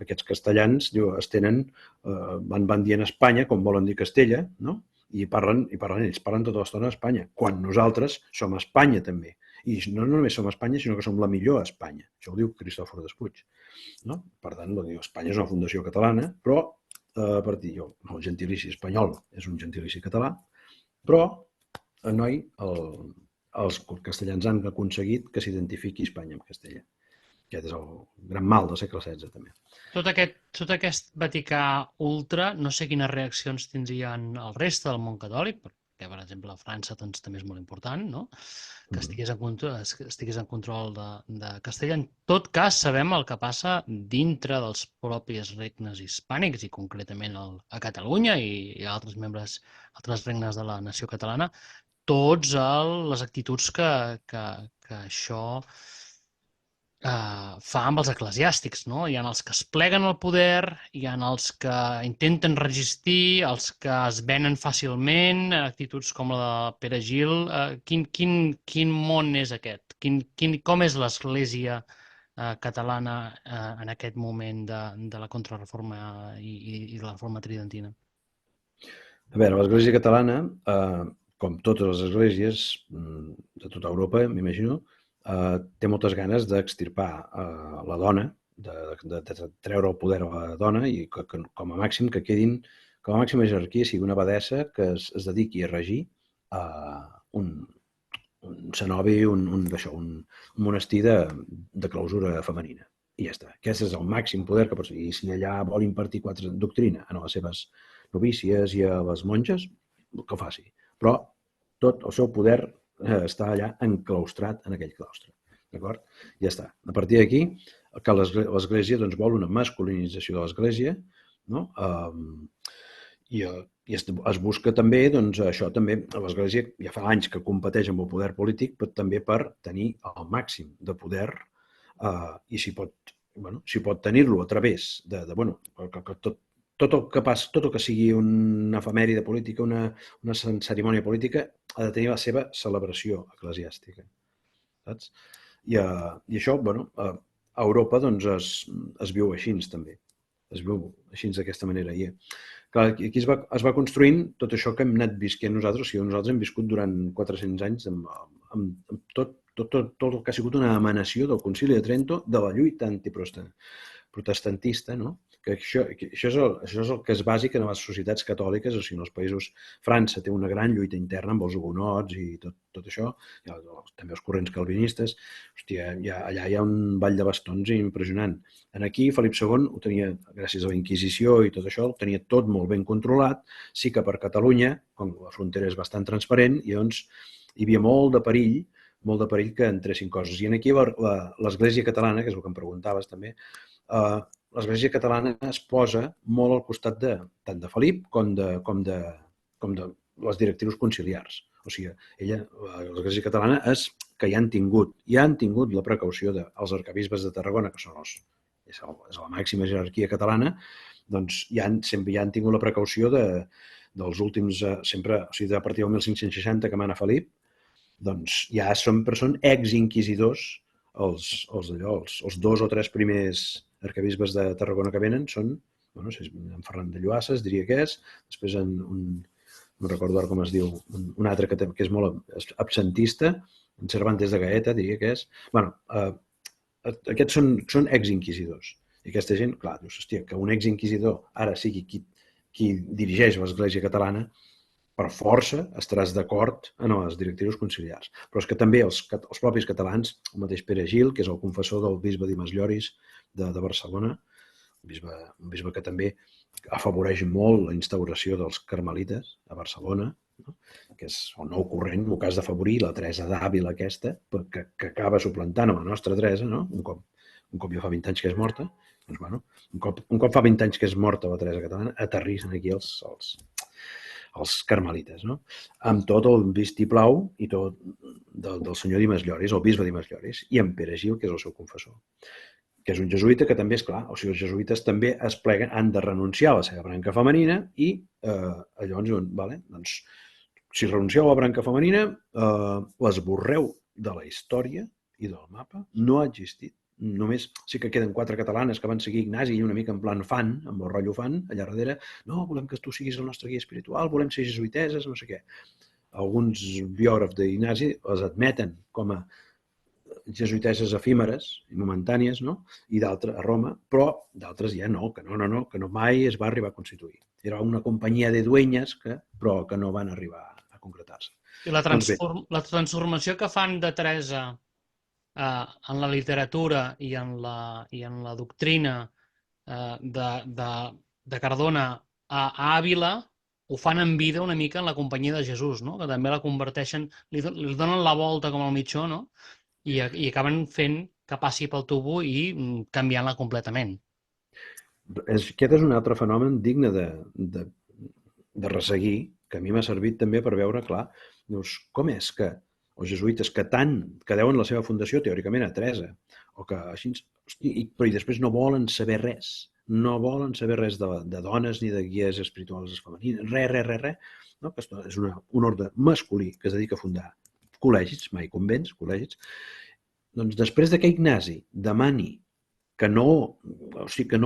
aquests castellans van dient Espanya, com volen dir Castella, no? I ells parlen tota l'estona d'Espanya, quan nosaltres som Espanya també. I no només som Espanya, sinó que som la millor Espanya. Això ho diu Cristòfor Despuig. No? Per tant, Espanya és una fundació catalana, però a partir el gentilici espanyol és un gentilici català, però els castellans han aconseguit que s'identifiqui Espanya amb Castella. Aquest és el gran mal del segle XVI, també. Tot aquest Vaticà ultra, no sé quines reaccions tindrien el reste del món catòlic, perquè, per exemple, a França doncs, també és molt important, no? Que estigués en control de Castella. En tot cas, sabem el que passa dintre dels propis regnes hispànics i concretament a Catalunya i a altres regnes de la nació catalana, tots les actituds que això fa amb els eclesiàstics, no? Hi ha els que es pleguen al poder, hi ha els que intenten resistir, els que es venen fàcilment, actituds com la de Pere Gil. Quin món és aquest? Com és l'Església catalana en aquest moment de la contrarreforma i de la reforma tridentina? A veure, l'Església catalana, com totes les esglésies de tota Europa, m'imagino, té moltes ganes d'extirpar la dona, de treure el poder a la dona i que com a màxim que quedin, com a màxima jerarquia sigui una abadessa que es dediqui a regir un cenobi, un monestir de clausura femenina. I ja està. Aquest és el màxim poder que pot ser. I si allà vol impartir doctrina a les seves novícies i a les monges, que ho faci. Però tot el seu poder està allà enclaustrat en aquell claustre. D'acord? Ja està. A partir d'aquí, que l'Església vol una masculinització de l'Església, no? I es busca també, això també, l'Església ja fa anys que competeix amb el poder polític, però també per tenir el màxim de poder i si pot tenir-lo a través de tot el que passa, tot el que sigui una efemèride política, una cerimònia política, ha de tenir la seva celebració eclesiàstica. Saps? I això, a Europa es viu així també. Es viu així d'aquesta manera. I aquí es va construint tot això que hem anat visquent nosaltres. O sigui, nosaltres hem viscut durant 400 anys amb tot el que ha sigut una emanació del Concili de Trento de la lluita antiprotestantista, no? que això és el que és bàsic en les societats catòliques, o sigui, en els països... França té una gran lluita interna amb els hugonots i tot això, també els corrents calvinistes. Hòstia, allà hi ha un ball de bastons impressionant. Aquí, Felip II ho tenia, gràcies a la Inquisició i tot això, ho tenia tot molt ben controlat. Sí que per Catalunya, com la frontera és bastant transparent, i doncs hi havia molt de perill que entressin coses. I aquí l'Església catalana, que és el que em preguntaves també, l'Església catalana es posa molt al costat tant de Felip com de les directrius conciliars. O sigui, l'Església catalana és que ja han tingut la precaució dels arquebisbes de Tarragona, que és la màxima jerarquia catalana, doncs sempre ja han tingut la precaució dels últims, sempre, o sigui, a partir del 1560 que mana Felip, doncs ja són ex-inquisidors els 2 o 3 primers arquebisbes de Tarragona que venen són, en Ferran de Lluasses, diria que és, després no recordo ara com es diu, un altre que és molt absentista, en Cervantes de Gaeta, diria que és. Aquests són ex-inquisidors. I aquesta gent, clar, dius, hòstia, que un ex-inquisidor ara sigui qui dirigeix l'Església catalana, per força estaràs d'acord en les directrius conciliars. Però és que també els propis catalans, el mateix Pere Gil, que és el confessor del bisbe Dimes Lloris de Barcelona, un bisbe que també afavoreix molt la instauració dels carmelites a Barcelona, que és el nou corrent, en el cas d'afavorir la Teresa d'Àvila aquesta, que acaba suplantant a la nostra Teresa, un cop ja fa 20 anys que és morta, doncs, un cop fa 20 anys que és morta la Teresa catalana, aterrissen aquí els carmelites, amb tot el vistiplau i tot del senyor Dimes Lloris, el bisbe Dimes Lloris, i en Pere Gil, que és el seu confessor, que és un jesuïta que també, és clar, o sigui, els jesuïtes també es pleguen, han de renunciar a la seva branca femenina i llavors diuen, doncs, si renuncieu a la branca femenina, l'esborreu de la història i del mapa, no ha existit. Només sí que queden 4 catalanes que van seguir Ignasi i una mica en plan fan, amb el rotllo fan, allà darrere, no, volem que tu siguis el nostre guia espiritual, volem ser jesuïteses, no sé què. Alguns biògrafs d'Ignasi les admeten com a jesuïteses efímeres i momentànies, i d'altres a Roma, però d'altres ja no, que no mai es va arribar a constituir. Era una companyia de dueñas, però que no van arribar a concretar-se. I la transformació que fan de Teresa en la literatura i en la doctrina de Cardona a Àvila ho fan en vida una mica en la companyia de Jesús, que també la converteixen, li donen la volta com al mitjó, i acaben fent que passi pel tubo i canviant-la completament. Aquest és un altre fenomen digne de resseguir, que a mi m'ha servit també per veure, clar, com és que els jesuïtes que deuen la seva fundació teòricament a Teresa, o que així, però i després no volen saber res, de dones ni de guies espirituals femenines, res, que és un ordre masculí que es dedica a fundar col·legis, mai convents, col·legis. Doncs després que Ignasi demani que no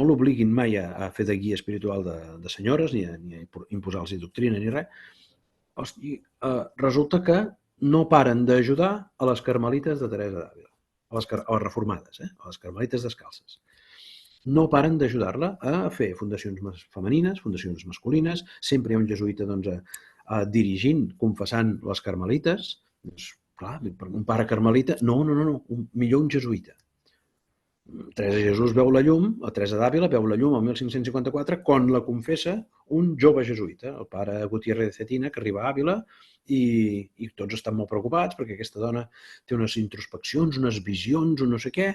l'obliguin mai a fer de guia espiritual de senyores, ni a imposar-los doctrina ni res, resulta que no paren d'ajudar a les carmelites de Teresa d'Àvila, a les reformades, a les carmelites descalces. No paren d'ajudar-la a fer fundacions femenines, fundacions masculines, sempre hi ha un jesuïta dirigint, confessant les carmelites. Doncs, clar, un pare carmelita, no, millor un jesuïta. Teresa de Jesús veu la llum, la Teresa d'Àvila veu la llum el 1554 quan la confessa un jove jesuïta, el pare Gutiérrez de Cetina, que arriba a Àvila i tots estan molt preocupats perquè aquesta dona té unes introspeccions, unes visions, un no sé què,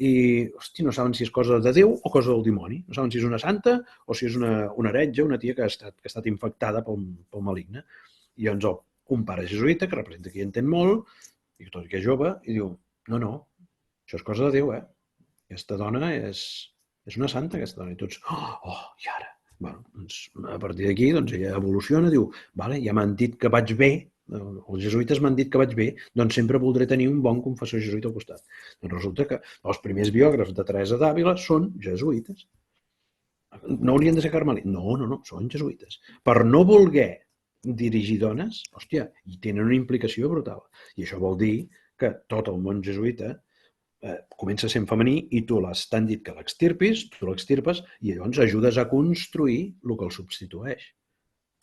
i no saben si és cosa de Déu o cosa del dimoni. No saben si és una santa o si és una heretge, una tia que ha estat infectada pel maligne. I llavors un pare jesuïta, que representa que hi entén molt, i tot i que és jove, i diu, no, això és cosa de Déu, aquesta dona és una santa, aquesta dona. I tots, i ara? A partir d'aquí, ella evoluciona, diu, ja m'han dit que vaig bé, els jesuïtes m'han dit que vaig bé, doncs sempre voldré tenir un bon confessor jesuïta al costat. Doncs resulta que els primers biògrafs de Teresa d'Àvila són jesuïtes. No haurien de ser carmelites? No, són jesuïtes. Per no voler dirigir dones, i tenen una implicació brutal. I això vol dir que tot el món jesuïta comença sent femení i tu t'han dit que l'extirpis, tu l'extirpes i llavors ajudes a construir el que el substitueix,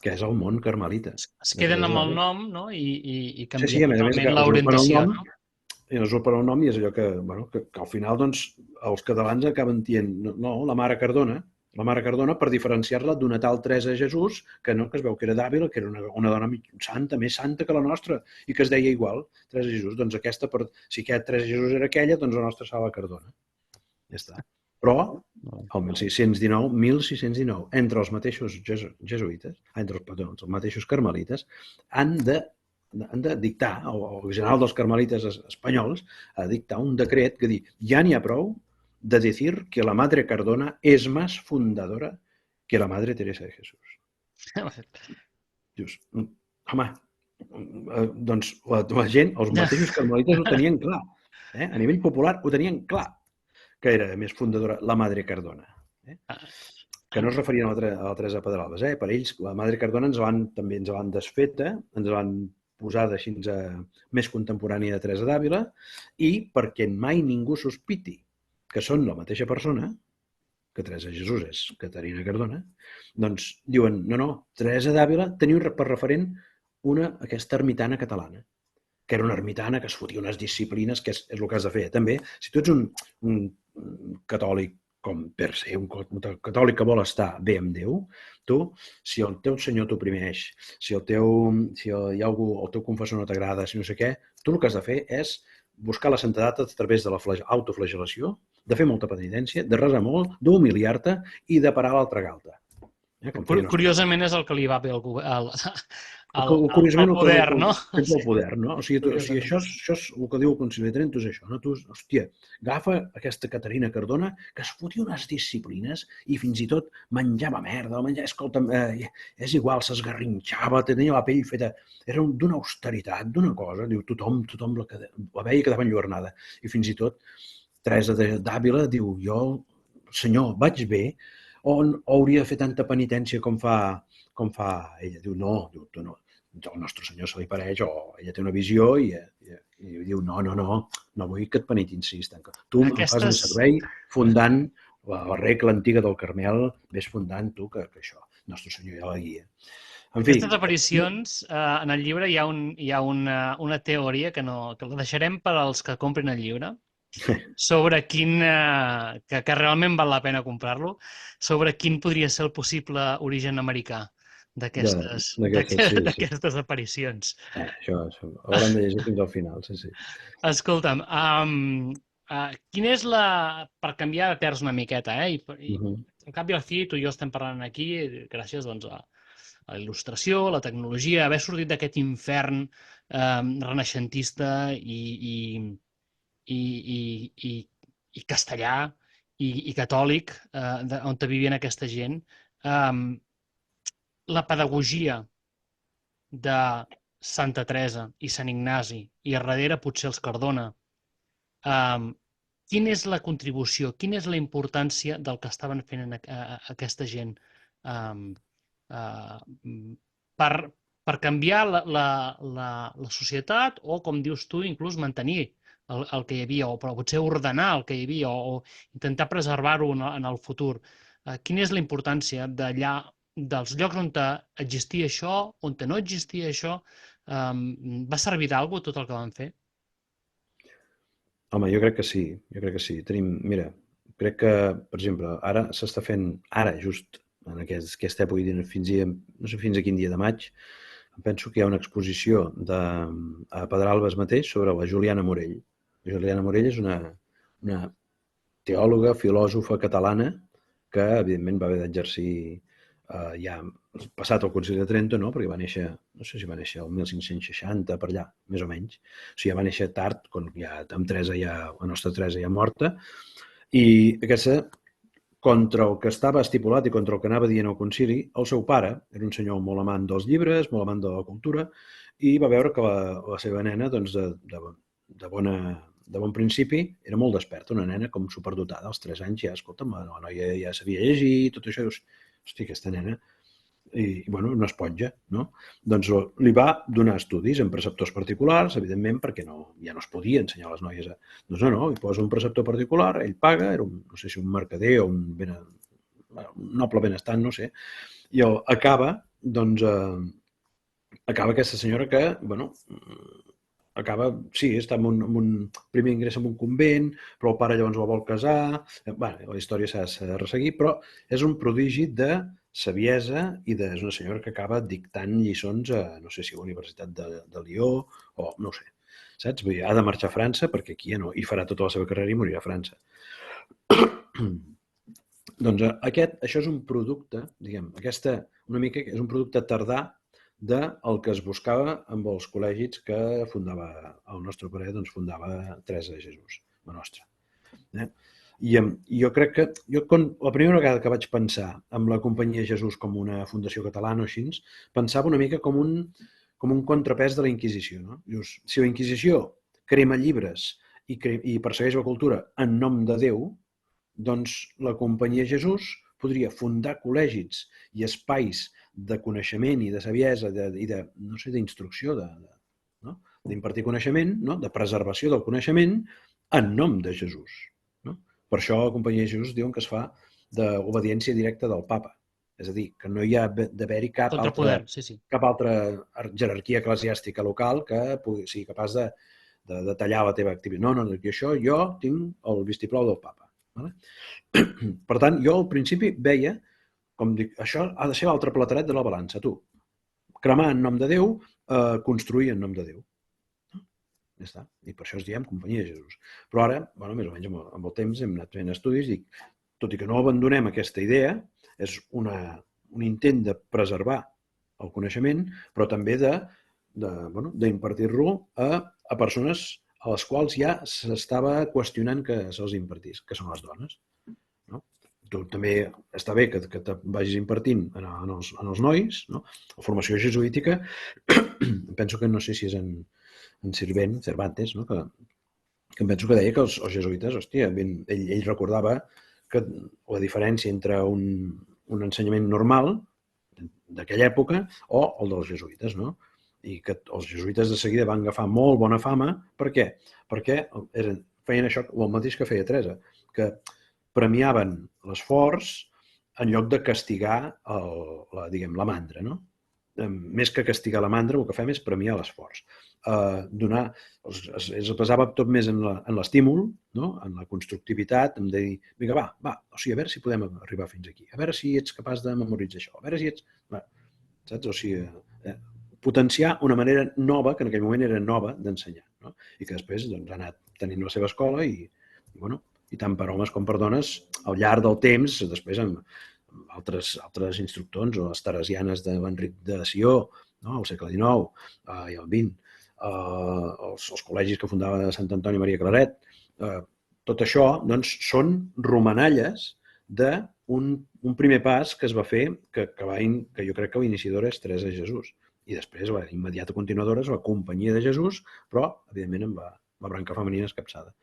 que és el món carmelita. Es queden amb el nom, no? I Sí, canvien a més totalment que usurpen el l'orientació, nom, no? i usurpen el nom i és allò que al final doncs, els catalans acaben dient no, la mare Cardona per diferenciar-la d'una tal Teresa Jesús que no, que es veu que era d'Àvila, que era una dona santa, més santa que la nostra i que es deia igual, Teresa Jesús. Doncs aquesta, si aquesta Teresa Jesús era aquella, doncs la nostra serà la Cardona. Ja està. Però el 1619, entre els mateixos jesuïtes, entre els mateixos carmelites, han de dictar, el general dels carmelites espanyols ha de dictar un decret que diu ja n'hi ha prou de decir que la Madre Cardona és més fundadora que la Madre Teresa de Jesús. Dius, home, doncs la gent, els mateixos carmelites ho tenien clar. A nivell popular ho tenien clar que era més fundadora la Madre Cardona. Que no es referien a la Teresa Pedralbes. Per ells, la Madre Cardona també ens l'han desfeta, ens l'han posada així més contemporània de Teresa d'Àvila i perquè mai ningú sospiti que són la mateixa persona, que Teresa Jesús és Caterina Cardona, doncs diuen, no, Teresa d'Àvila teniu per referent aquesta ermitana catalana, que era una ermitana que es fotia unes disciplines, que és el que has de fer. També, si tu ets un catòlic com per ser un catòlic que vol estar bé amb Déu, tu, si el teu senyor t'oprimeix, si hi ha algú, el teu confessor no t'agrada, si no sé què, tu el que has de fer és buscar la santedat a través de l'autoflagel·lació, de fer molta penitència, de resar molt, d'humiliar-te i de parar l'altra galta. Curiosament és el que li va bé al poder, no? El poder, no? O sigui, això és el que diu el Concili de Trento, és això, no? Tu, hòstia, agafa aquesta Caterina Cardona que es fotia unes disciplines i fins i tot menjava merda, escolta'm, és igual, s'esgarrinxava, tenia la pell feta, era d'una austeritat, d'una cosa, diu, tothom la veia i quedava enlluernada. I fins i tot Teresa d'Àvila diu, jo, senyor, vaig bé, o hauria de fer tanta penitència com fa ella. Diu, no, tu no. El nostre senyor se li pareix, o ella té una visió i diu, no vull que et penitencis. Tu em fas més servei fundant la regla antiga del Carmel, més fundant tu que això. El nostre senyor ja la guia. Aquestes aparicions, en el llibre hi ha una teoria que la deixarem per als que comprin el llibre, sobre que realment val la pena comprar-lo, sobre quin podria ser el possible origen americà d'aquestes aparicions. Això haurem de llegir fins al final, sí. Escolta'm, quina és per canviar de terç una miqueta, i al cap i al fi tu i jo estem parlant aquí gràcies doncs, a la il·lustració, la tecnologia, haver sortit d'aquest infern renaixentista i castellà i catòlic on vivien aquesta gent. La pedagogia de Santa Teresa i Sant Ignasi i a darrere potser els Cardona, quina és la contribució, quina és la importància del que estaven fent aquesta gent per canviar la societat o, com dius tu, inclús mantenir el que hi havia, o potser ordenar el que hi havia o intentar preservar-ho en el futur. Quina és la importància d'allà, dels llocs on existia això, on no existia això? Va servir d'alguna cosa tot el que van fer? Home, jo crec que sí. Mira, crec que, per exemple, ara s'està fent, just en aquesta època, no sé fins a quin dia de maig, penso que hi ha una exposició a Pedralbes mateix sobre la Juliana Morell. La Juliana Morell és una teòloga, filòsofa catalana que, evidentment, va haver d'exercir ja passat el Concili de Trento, no? Perquè va néixer, no sé si va néixer el 1560, per allà, més o menys. O sigui, va néixer tard, quan ja amb Teresa, la nostra Teresa ja morta, i aquesta, contra el que estava estipulat i contra el que anava dient el concili, el seu pare era un senyor molt amant dels llibres, molt amant de la cultura, i va veure que la seva nena, doncs, de bon principi, era molt desperta, una nena com superdotada, als 3 anys ja, escolta'm, la noia ja sabia llegir, tot això, dius, hosti, aquesta nena bueno, una esponja, no? Doncs li va donar estudis en preceptors particulars, evidentment, perquè ja no es podia ensenyar a les noies a... Doncs no, hi posa un preceptor particular, ell paga, era no sé si un mercader o un noble benestant, no sé, i acaba, doncs, acaba aquesta senyora que, bueno, està en un primer ingrés en un convent, però el pare llavors la vol casar, la història s'ha de resseguir, però és un prodigi de saviesa i és una senyora que acaba dictant lliçons a, no sé si a la Universitat de Lió o no ho sé, saps? Vull dir, ha de marxar a França perquè aquí ja no, i farà tota la seva carrera i morirà a França. Doncs això és un producte, diguem, una mica és un producte tardà del que es buscava amb els col·legis que fundava, al nostre parer, doncs fundava Teresa de Jesús, la nostra. I jo crec que, la primera vegada que vaig pensar en la Companyia Jesús com una fundació catalana o així, pensava una mica com un contrapès de la Inquisició. No? Dius, si la Inquisició crema llibres i persegueix la cultura en nom de Déu, doncs la Companyia Jesús podria fundar col·legis i espais de coneixement i de saviesa i de, no sé, d'instrucció, d'impartir coneixement, no? De preservació del coneixement en nom de Jesús. No? Per això la Companyia de Jesús diuen que es fa d'obediència directa del papa. És a dir, que no hi ha d'haver-hi cap altra jerarquia eclesiàstica local que sigui capaç de tallar la teva activitat. No, això jo tinc el vistiplau del papa. Vale? Per tant, jo al principi veia, com dic, això ha de ser l'altre plateret de la balança, tu. Cremar en nom de Déu, construir en nom de Déu. Ja està. I per això es diem Companyia de Jesús. Però ara, bueno, més o menys amb el temps hem anat fent estudis i, tot i que no abandonem aquesta idea, és un intent de preservar el coneixement, però també d'impartir-lo a persones a les quals ja s'estava qüestionant que se'ls impartís, que són les dones. No? Tu també està bé que te vagis impartint en els nois, no? La formació jesuítica, penso que no sé si és en Cervantes, no? Que em penso que deia que els jesuïtes, hòstia, ell recordava que la diferència entre un ensenyament normal d'aquella època o el dels jesuïtes, no? I que els jesuïtes de seguida van agafar molt bona fama. Per què? Perquè feien això, el mateix que feia Teresa, que premiaven l'esforç en lloc de castigar la mandra, no? Més que castigar la mandra, el que fem és premiar l'esforç. Es basava tot més en l'estímul, no? En la constructivitat, en dir, vinga, va, o sigui, a veure si podem arribar fins aquí, a veure si ets capaç de memoritzar això, a veure si ets... Saps? O sigui, potenciar una manera nova, que en aquell moment era nova, d'ensenyar, no? I que després ha anat tenint la seva escola i tant per homes com per dones, al llarg del temps, després amb altres instructors, o les teresianes d'Enric de Sió, al segle XIX i el XX, els col·legis que fundava Sant Antoni Maria Claret, tot això són romanalles d'un primer pas que es va fer, que jo crec que l'iniciadora és Teresa de Jesús. I després, la immediata continuadora és la Companyia de Jesús, però, evidentment, amb la branca femenina escapçada.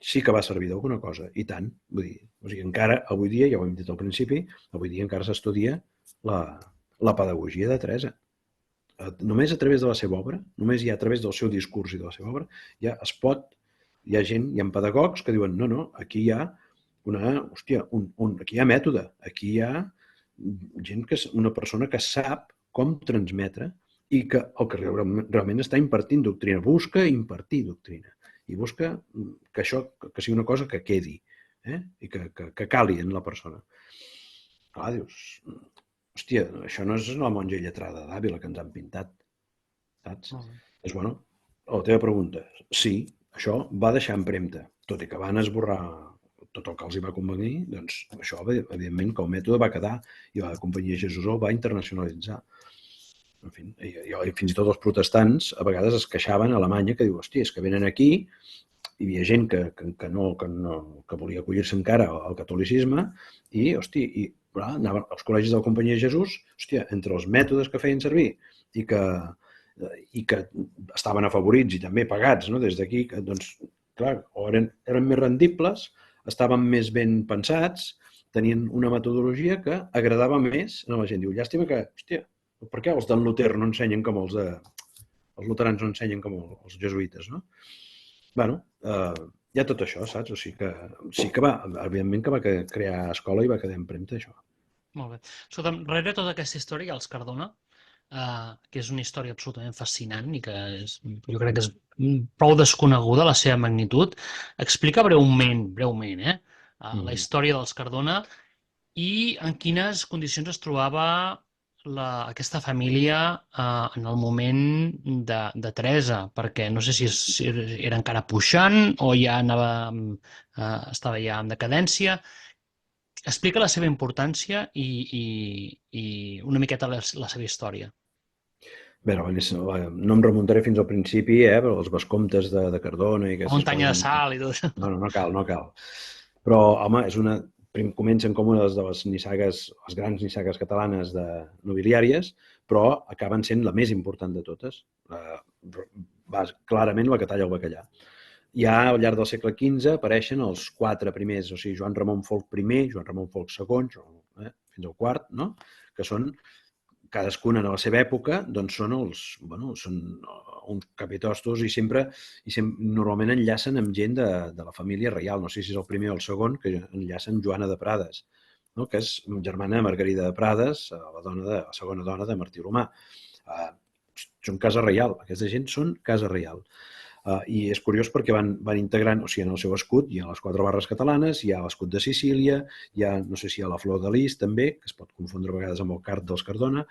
Sí que va servir d'alguna cosa, i tant. Vull dir, o sigui, encara, avui dia, ja ho hem dit al principi, avui dia encara s'estudia la pedagogia de Teresa. Només a través de la seva obra, només ja a través del seu discurs i de la seva obra, hi ha gent, hi ha pedagogs que diuen, no, aquí hi ha aquí hi ha mètode, aquí hi ha gent una persona que sap com transmetre i que el que realment està impartint doctrina, busca impartir doctrina i busca que això que sigui una cosa que quedi i que cali en la persona. Clar, dius, hòstia, això no és la monja lletrada d'Àvila que ens han pintat, saps? És bueno, la teva pregunta, sí, això va deixar empremta, tot i que van esborrar tot el que els hi va convenir, doncs això, evidentment, que el mètode va quedar i la Companyia de Jesús el va internacionalitzar. En fi, fins i tot els protestants a vegades es queixaven a Alemanya que diu, hòstia, és que venen aquí, hi havia gent que volia acollir-se encara al catolicisme i, hòstia, anaven als col·legis de la Companyia de Jesús, hòstia, entre els mètodes que feien servir i que estaven afavorits i també pagats des d'aquí, doncs, clar, o eren més rendibles, estaven més ben pensats tenien una metodologia que agradava més a la gent. Diu, llàstima que, hòstia, per què els d'en Luter no ensenyen com els luterans no ensenyen com els jesuïtes, no? Bueno, hi ha tot això, saps? O sigui que sí que va, evidentment que va crear escola i va quedar empremta, això. Molt bé. Escolta'm, darrere tota aquesta història, els Cardona, que és una història absolutament fascinant i que jo crec que és prou desconeguda la seva magnitud, explica breument, la història dels Cardona i en quines condicions es trobava aquesta família en el moment de Teresa, perquè no sé si era encara puixant o ja estava ja en decadència. Explica la seva importància i una miqueta la seva història. Bé, no em remuntaré fins al principi, però els vescomtes de Cardona i aquestes Muntanya de coses... Sal i tot això. No cal. Però, home, comencen com una de les nissagues, les grans nissagues catalanes nobiliàries, però acaben sent la més important de totes. Clarament la que talla el bacallà. Ja al llarg del segle XV apareixen els 4 primers, o sigui, Joan Ramon Folc I, Joan Ramon Folc II, fins al quart, no? Que són, cadascuna en la seva època, doncs són uns capitostos i sempre normalment enllacen amb gent de la família reial. No sé si és el primer o el segon, que enllacen Joana de Prades, no? Que és germana de Margarida de Prades, la segona dona de Martí l'Humà. Són casa reial, aquesta gent són casa reial. I és curiós perquè van integrant, o sigui, en el seu escut hi ha les 4 barres catalanes, hi ha l'escut de Sicília, hi ha, no sé si hi ha la flor de lis també, que es pot confondre a vegades amb el card dels Cardona.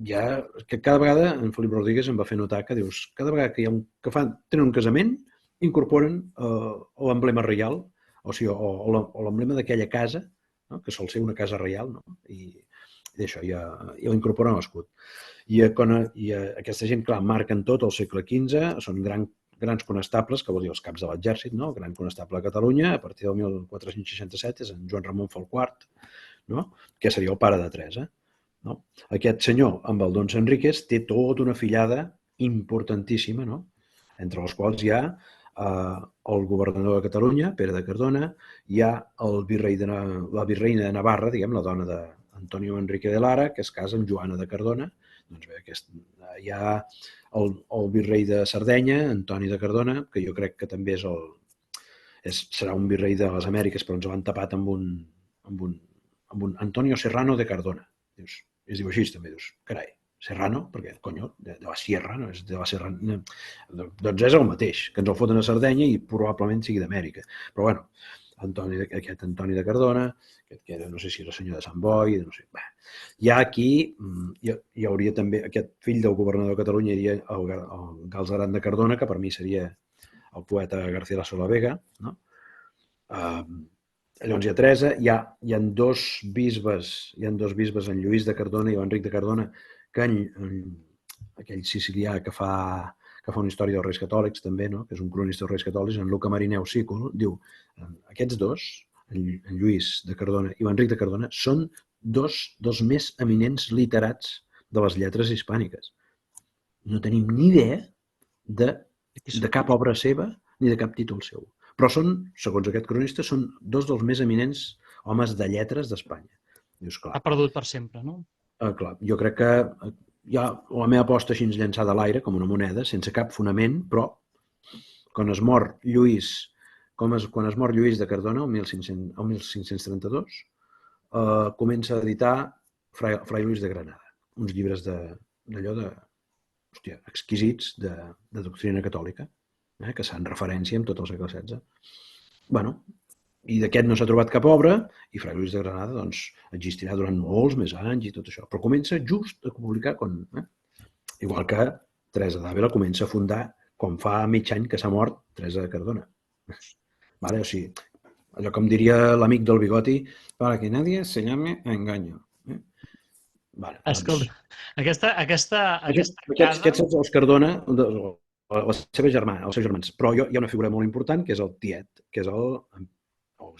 Que cada vegada en Felip Rodríguez em va fer notar que dius, cada vegada que tenen un casament, incorporen l'emblema reial, o sigui, o l'emblema d'aquella casa, no? Que sol ser una casa reial, no? I d'això ja l'incorporen a l'escut. I aquesta gent, clar, marquen tot el segle XV, són grans conestables, que vol dir els caps de l'exèrcit, no? El gran conestable de Catalunya, a partir del 1467, és en Joan Ramon Folc IV, no? Que seria el pare de Teresa. No? Aquest senyor, amb el Don Enríquez, té tota una fillada importantíssima, no? Entre els quals hi ha el governador de Catalunya, Pere de Cardona, hi ha la virreina de Navarra, diguem, la dona d'Antonio Enrique de Lara, que es casa amb Joana de Cardona. Doncs bé, hi ha el virrei de Sardenya, Antoni de Cardona, que jo crec que també serà un virrei de les Amèriques, però ens l'han tapat amb un Antonio Serrano de Cardona. Es diu així també, dius, carai, Serrano, perquè, conyo, de la Sierra, no? És de la Serra... Doncs és el mateix, que ens el foten a Sardenya i probablement sigui d'Amèrica. Però, bueno, aquest Antoni de Cardona, que era, no sé si era senyor de Sant Boi, no sé. Hi ha aquí, hi hauria també, aquest fill del governador de Catalunya, hi hauria el Galzeran de Cardona, que per mi seria el poeta Garcilaso de la Vega, no? Llavors hi ha Teresa, hi ha 2 bisbes, en Lluís de Cardona i Enric de Cardona, que aquell sicilià que fa una història dels Reis Catòlics també, no? Que és un cronista dels Reis Catòlics, en Luca Marineu Sícul, diu, aquests 2, en Lluís de Cardona i Enric de Cardona, són 2 dels més eminents literats de les lletres hispàniques. No tenim ni idea de cap obra seva ni de cap títol seu. Però segons aquest cronista, són 2 dels més eminents homes de lletres d'Espanya. Dius, clar. Ha perdut per sempre, no? Clar, jo crec que hi ha la meva aposta així llançada a l'aire, com una moneda, sense cap fonament, però quan es mor Lluís de Cardona, el 1532, comença a editar Fray Luis de Granada, uns llibres d'allò exquisits de doctrina catòlica, que s'han referència en tot el segle XVI. Bueno, i d'aquest no s'ha trobat cap obra, i Fray Luis de Granada doncs, existirà durant molts més anys i tot això. Però comença just a publicar igual que Teresa d'Àvila comença a fundar quan fa mig any que s'ha mort Teresa de Cardona. Vale? O sigui, allò com diria l'amic del bigoti, para que nadie se llame a engaño. Vale, escolta, aquesta casa... Aquests són els Cardona, la seva germana, els seus germans. Però hi ha una figura molt important, que és el tiet, que és el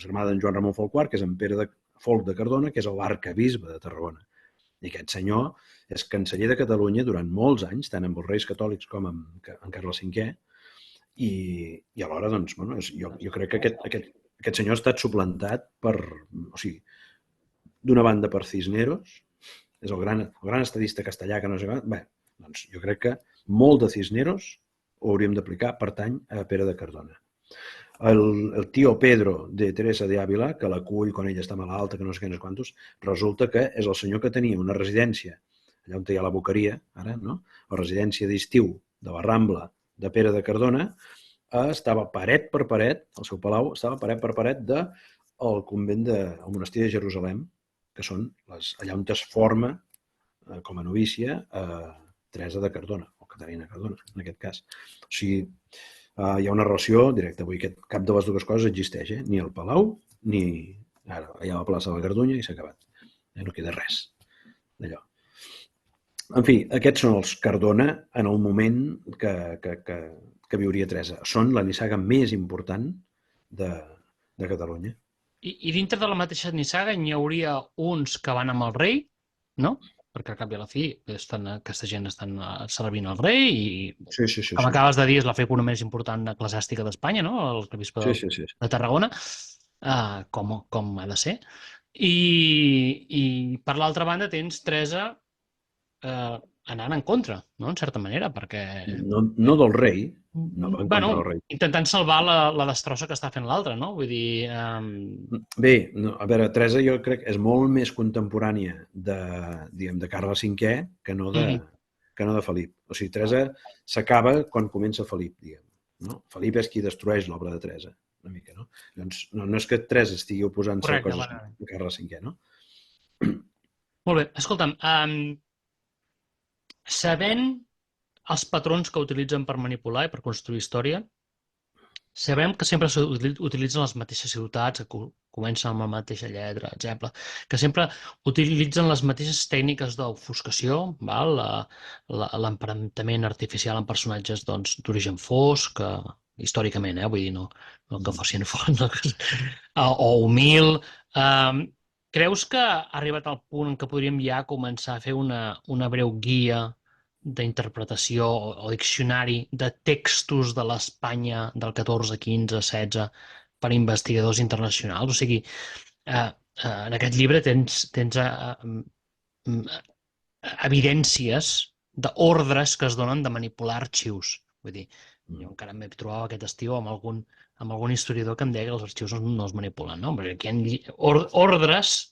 germà d'en Joan Ramon Folc IV, que és en Pere de Folc de Cardona, que és l'arquebisbe de Tarragona. I aquest senyor és canceller de Catalunya durant molts anys, tant amb els Reis Catòlics com amb en Carles V, i alhora, doncs, bueno, jo crec que aquest aquest senyor ha estat suplantat per, o sigui, d'una banda per Cisneros, és el gran estadista castellà que no sé... Bé, doncs jo crec que molt de Cisneros ho hauríem d'aplicar, pertany a Pere de Cardona. El tio Pedro de Teresa de Ávila, que l'acull quan ella està malalta, que no sé què, no sé quantos, resulta que és el senyor que tenia una residència, allà on hi ha la Boqueria, ara, no? La residència d'estiu de la Rambla de Pere de Cardona, estava paret per paret, el seu palau estava paret per paret del convent del monestir de Jerusalem, que són allà on es forma com a novícia Teresa de Cardona, o Caterina Cardona, en aquest cas. O sigui, hi ha una relació directa. Vull dir que cap de les dues coses existeix, ni el Palau, ni ara, allà a la plaça de la Gardunya i s'ha acabat. No queda res d'allò. En fi, aquests són els Cardona en el moment que viuria Teresa. Són la nissaga més important de Catalunya. I dintre de la mateixa nissaga n'hi hauria uns que van amb el rei, no? Perquè al cap i a la fi aquesta gent estan servint el rei i, com acabes de dir, és la figura més important eclesiàstica d'Espanya, no? L'arquebisbe de Tarragona, com ha de ser. I per l'altra banda tens Teresa anant en contra, no? En certa manera, perquè... No del rei, no va en contra del rei. Intentant salvar la destrossa que està fent l'altre, no? Vull dir... Bé, a veure, Teresa jo crec que és molt més contemporània de Carles V que no de Felip. O sigui, Teresa s'acaba quan comença Felip, diguem. No? Felip és qui destrueix l'obra de Teresa, una mica, no? Llavors, no és que Teresa estigui oposant-se a coses de Carles V, no? Molt bé, escolta'm, sabent els patrons que utilitzen per manipular i per construir història, sabem que sempre s'utilitzen les mateixes ciutats, que comencen amb la mateixa lletra, exemple, que sempre utilitzen les mateixes tècniques d'ofuscació, l'emparentament artificial en personatges d'origen fosc, històricament, vull dir, no que fossin foscs, o humil. Creus que ha arribat al punt en què podríem ja començar a fer una breu guia d'interpretació o diccionari de textos de l'Espanya del 14, 15, 16 per investigadors internacionals? O sigui, en aquest llibre tens evidències d'ordres que es donen de manipular arxius. Vull dir, jo encara m'he trobat aquest estiu amb algun historiador que em deia que els arxius no es manipulen, no? Perquè aquí hi ha ordres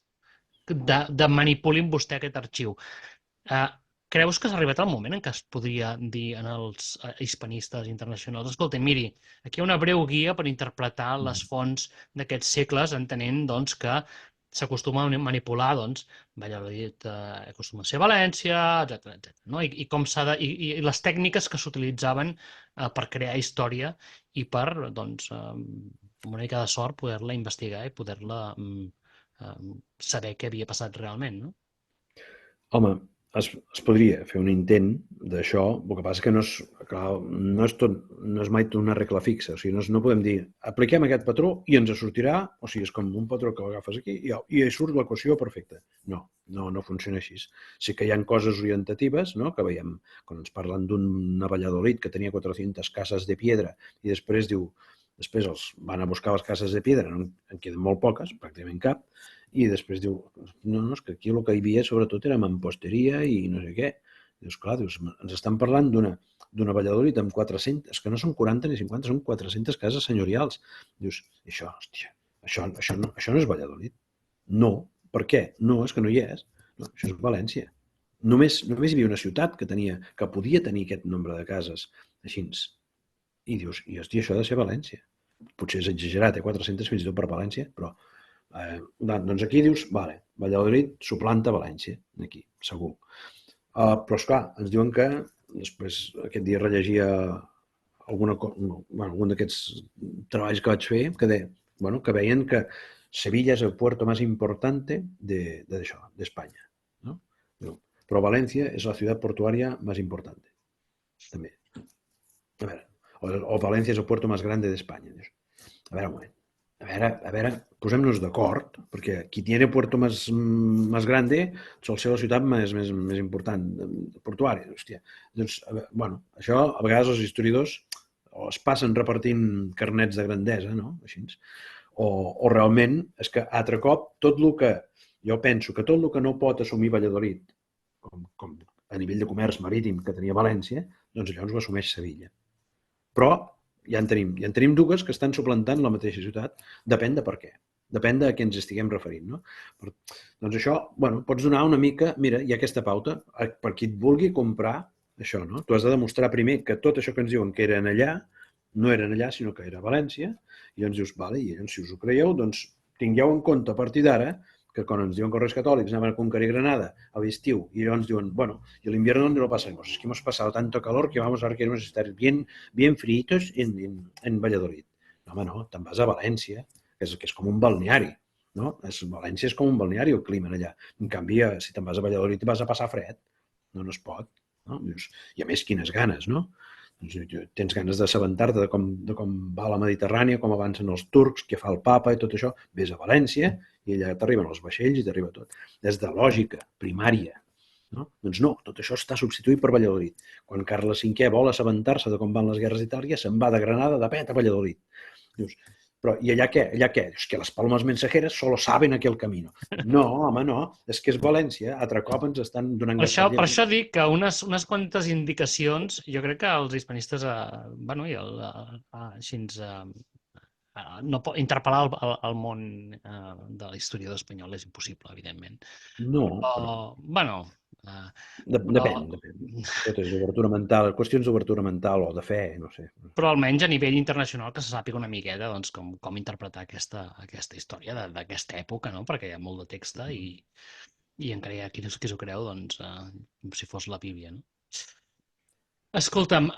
de manipulin vostè aquest arxiu. Creus que s'ha arribat el moment en què es podria dir als hispanistes internacionals: escolta, miri, aquí hi ha una breu guia per interpretar les fonts d'aquests segles, entenent que s'acostuma a manipular, Valladolid acostuma a ser València, etc. No? I com i les tècniques que s'utilitzaven per crear història i per, amb una mica de sort, poder-la investigar i poder-la saber què havia passat realment, no? Home, es podria fer un intent d'això, el que passa que no és mai una regla fixa. O sigui, no podem dir, apliquem aquest patró i ens sortirà, o sigui, és com un patró que l'agafes aquí i surt l'equació perfecta. No funciona així. Sí que hi ha coses orientatives, no?, que veiem quan ens parlen d'un Valladolid que tenia 400 cases de piedra i després els van a buscar les cases de piedra, en queden molt poques, pràcticament cap, i després diu, no, és que aquí el que hi havia sobretot era mamposteria i no sé què. Dius, clar, ens estan parlant d'una Valladolid amb 400, que no són 40 ni 50, són 400 cases senyorials. Dius, això no és Valladolid. No. Per què? No, és que no hi és. No, això és València. Només hi havia una ciutat que podia tenir aquest nombre de cases així. I dius, hòstia, això ha de ser València. Potser és exagerat, 400 fins i tot per València, però doncs aquí dius, vale, Valladolid suplanta València, aquí, segur. Però, esclar, ens diuen que, després aquest dia rellegia algun d'aquests treballs que vaig fer, que veien que Sevilla és el puerto más importante de España, ¿no? Però València és la ciutat portuària més important, també. A veure, o València és el puerto más grande de España. A veure, un moment. A veure, posem-nos d'acord, perquè qui tiene puerto más grande sol ser la ciutat més important portuària. Hòstia. Doncs, això a vegades els historiadors es passen repartint carnets de grandesa, no? Així. o realment és que altre cop tot el que jo penso que tot el que no pot assumir Valladolid com a nivell de comerç marítim que tenia València, doncs llavors ho assumeix Sevilla. Però ja en tenim dues que estan suplantant la mateixa ciutat, depèn de per què. Depèn de a què ens estiguem referint. No? Doncs això, bueno, pots donar una mica, mira, hi ha aquesta pauta, per qui et vulgui comprar això, no? Tu has de demostrar primer que tot això que ens diuen que eren allà, no eren allà, sinó que era a València, i llavors dius, vale, i llavors si us ho creieu, doncs tingueu en compte a partir d'ara que quan ens diuen que els Reis Catòlics anaven a conquerir Granada a l'estiu i llavors diuen, bueno, y el invierno no lo pasamos, es que hemos pasado tanto calor que vamos ahora queremos estar bien fritos en Valladolid. No, home, no, te'n vas a València, que és com un balneari, no? València és com un balneari el clima allà. En canvi, si te'n vas a Valladolid vas a passar fred. No es pot. No? I a més, quines ganes, no? Tens ganes d'assabentar-te de com va la Mediterrània, com avancen els turcs, què fa el papa i tot això. Ves a València i allà t'arriben els vaixells i t'arriba tot. Des de lògica primària. No? Doncs no, tot això està substituït per Valladolid. Quan Carles V vol assabentar-se de com van les guerres d'Itàlia, se'n va de Granada de pet a Valladolid. Dius, però i allà què? Allà què? És que les palmes mensajeres solo saben aquell camino. No, home, no. És que és València. Altre cop ens estan donant Per això dic que unes quantes indicacions, jo crec que els hispanistes, bueno, i així no pot interpel·lar el món de l'historiador espanyol és impossible, evidentment. No, però, bueno... Depèn. Tot és obertura mental, qüestions d'obertura mental o de fe, no sé. Però almenys a nivell internacional que se sàpiga una miqueta doncs, com interpretar aquesta història d'aquesta època, no? Perquè hi ha molt de text i encara hi ha qui s'ho creu doncs, com si fos la Bíblia. No? Escolta'm,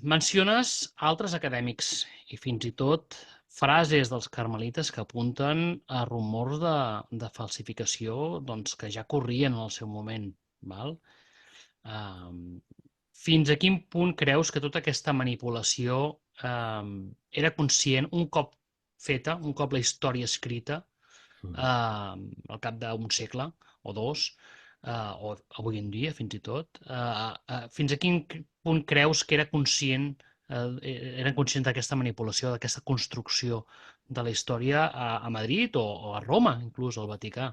menciones altres acadèmics i fins i tot frases dels carmelites que apunten a rumors de falsificació doncs, que ja corrien en el seu moment. Val? Fins a quin punt creus que tota aquesta manipulació era conscient un cop feta, un cop la història escrita, al cap d'un segle o dos, o avui en dia fins i tot, fins a quin punt creus que eren conscients d'aquesta manipulació, d'aquesta construcció de la història a Madrid o a Roma, inclús al Vaticà?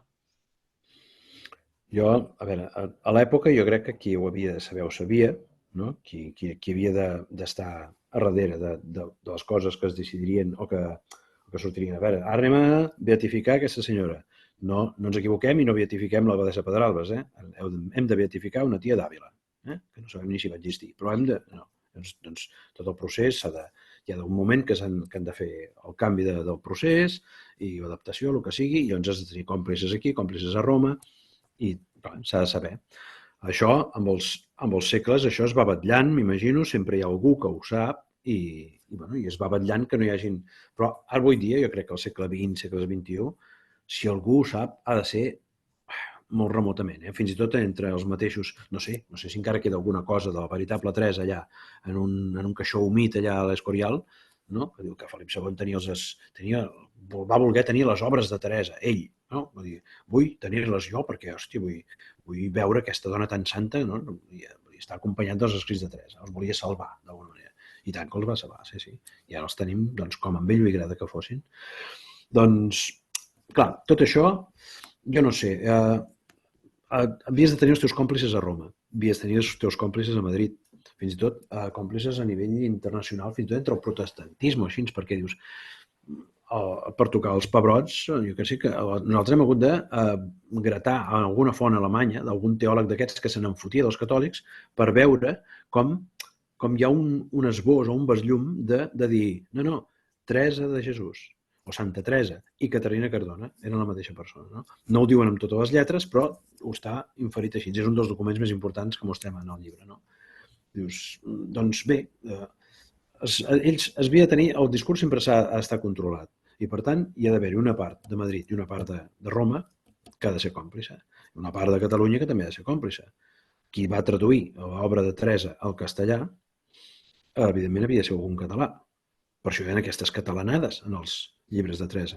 Jo, a veure, a l'època jo crec que qui ho havia de saber ho sabia, no? Qui havia d'estar a darrere de les coses que es decidirien o que sortirien. A veure, ara anem a beatificar aquesta senyora. No ens equivoquem i no beatifiquem l'abadessa Pedralbes. Hem de beatificar una tia d'Àvila, que no sabem ni si va existir, però hem de... No. Doncs tot el procés hi ha un moment que han de fer el canvi del procés i l'adaptació, el que sigui, i llavors has de tenir còmplices aquí, còmplices a Roma, i s'ha de saber. Això, amb els segles, això es va batllant, m'imagino, sempre hi ha algú que ho sap i es va batllant que no hi hagin... Però ara avui dia, jo crec que al segle XX, segle XXI, si algú ho sap, ha de ser molt remotament. Fins i tot entre els mateixos... No sé si encara queda alguna cosa de la veritable Teresa allà, en un caixó humit allà a l'Escorial, no? Que diu que Felip II va voler tenir les obres de Teresa, ell. No? Va dir, vull tenir-les jo perquè, hòstia, vull veure aquesta dona tan santa, no? I està acompanyant dels escrits de Teresa. Els volia salvar, d'alguna manera. I tant que els va salvar, sí. I ara els tenim doncs, com amb ell li agrada que fossin. Doncs, clar, tot això, jo no sé, havies de tenir els teus còmplices a Roma, havies de tenir els teus còmplices a Madrid, fins i tot còmplices a nivell internacional, fins i tot entre el protestantisme, així, perquè dius, per tocar els pebrots, jo que sé que nosaltres hem hagut de gratar a alguna font alemanya, d'algun teòleg d'aquests que se n'enfotia dels catòlics, per veure com hi ha un esbós o un besllum de dir, no, Teresa de Jesús, o Santa Teresa i Caterina Cardona eren la mateixa persona. No ho diuen amb totes les lletres, però ho està inferit així. És un dels documents més importants que mostrem en el llibre. No? Dius, doncs bé, ells es havia de tenir... El discurs sempre ha d'estar controlat. I, per tant, hi ha d'haver una part de Madrid i una part de Roma que ha de ser còmplice. Una part de Catalunya que també ha de ser còmplice. Qui va traduir l'obra de Teresa al castellà, evidentment havia de ser algun català. Per això hi ha aquestes catalanades en els llibres de Teresa.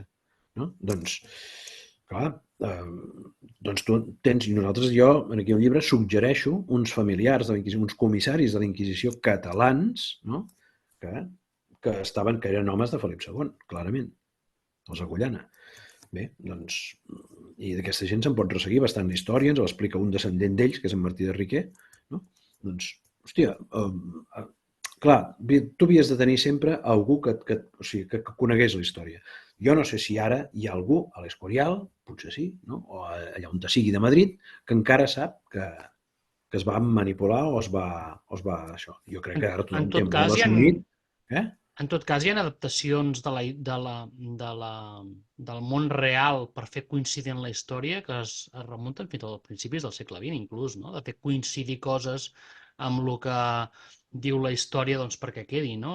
No? Doncs, clar, tu tens, i nosaltres, jo, aquí al llibre, suggereixo uns familiars de la Inquisició, uns comissaris de la Inquisició catalans, no? que eren homes de Felip II, clarament. els Agullana. Bé, doncs, i d'aquesta gent se'n pot resseguir bastant la història, ens l'explica un descendent d'ells, que és en Martí de Riquer, no? Doncs, hòstia, clar, tu havies de tenir sempre algú que conegués la història. Jo no sé si ara hi ha algú a l'Escorial, potser sí, no? O allà on sigui de Madrid, que encara sap que es va manipular o es va això. Jo crec que ara En tothom té tot molt cas, assumit. en tot cas, hi ha adaptacions del món real per fer coincidir en la història que es remunten fins als principis del segle XX, inclús, no? De fer coincidir coses amb el que diu la història doncs, perquè quedi, no?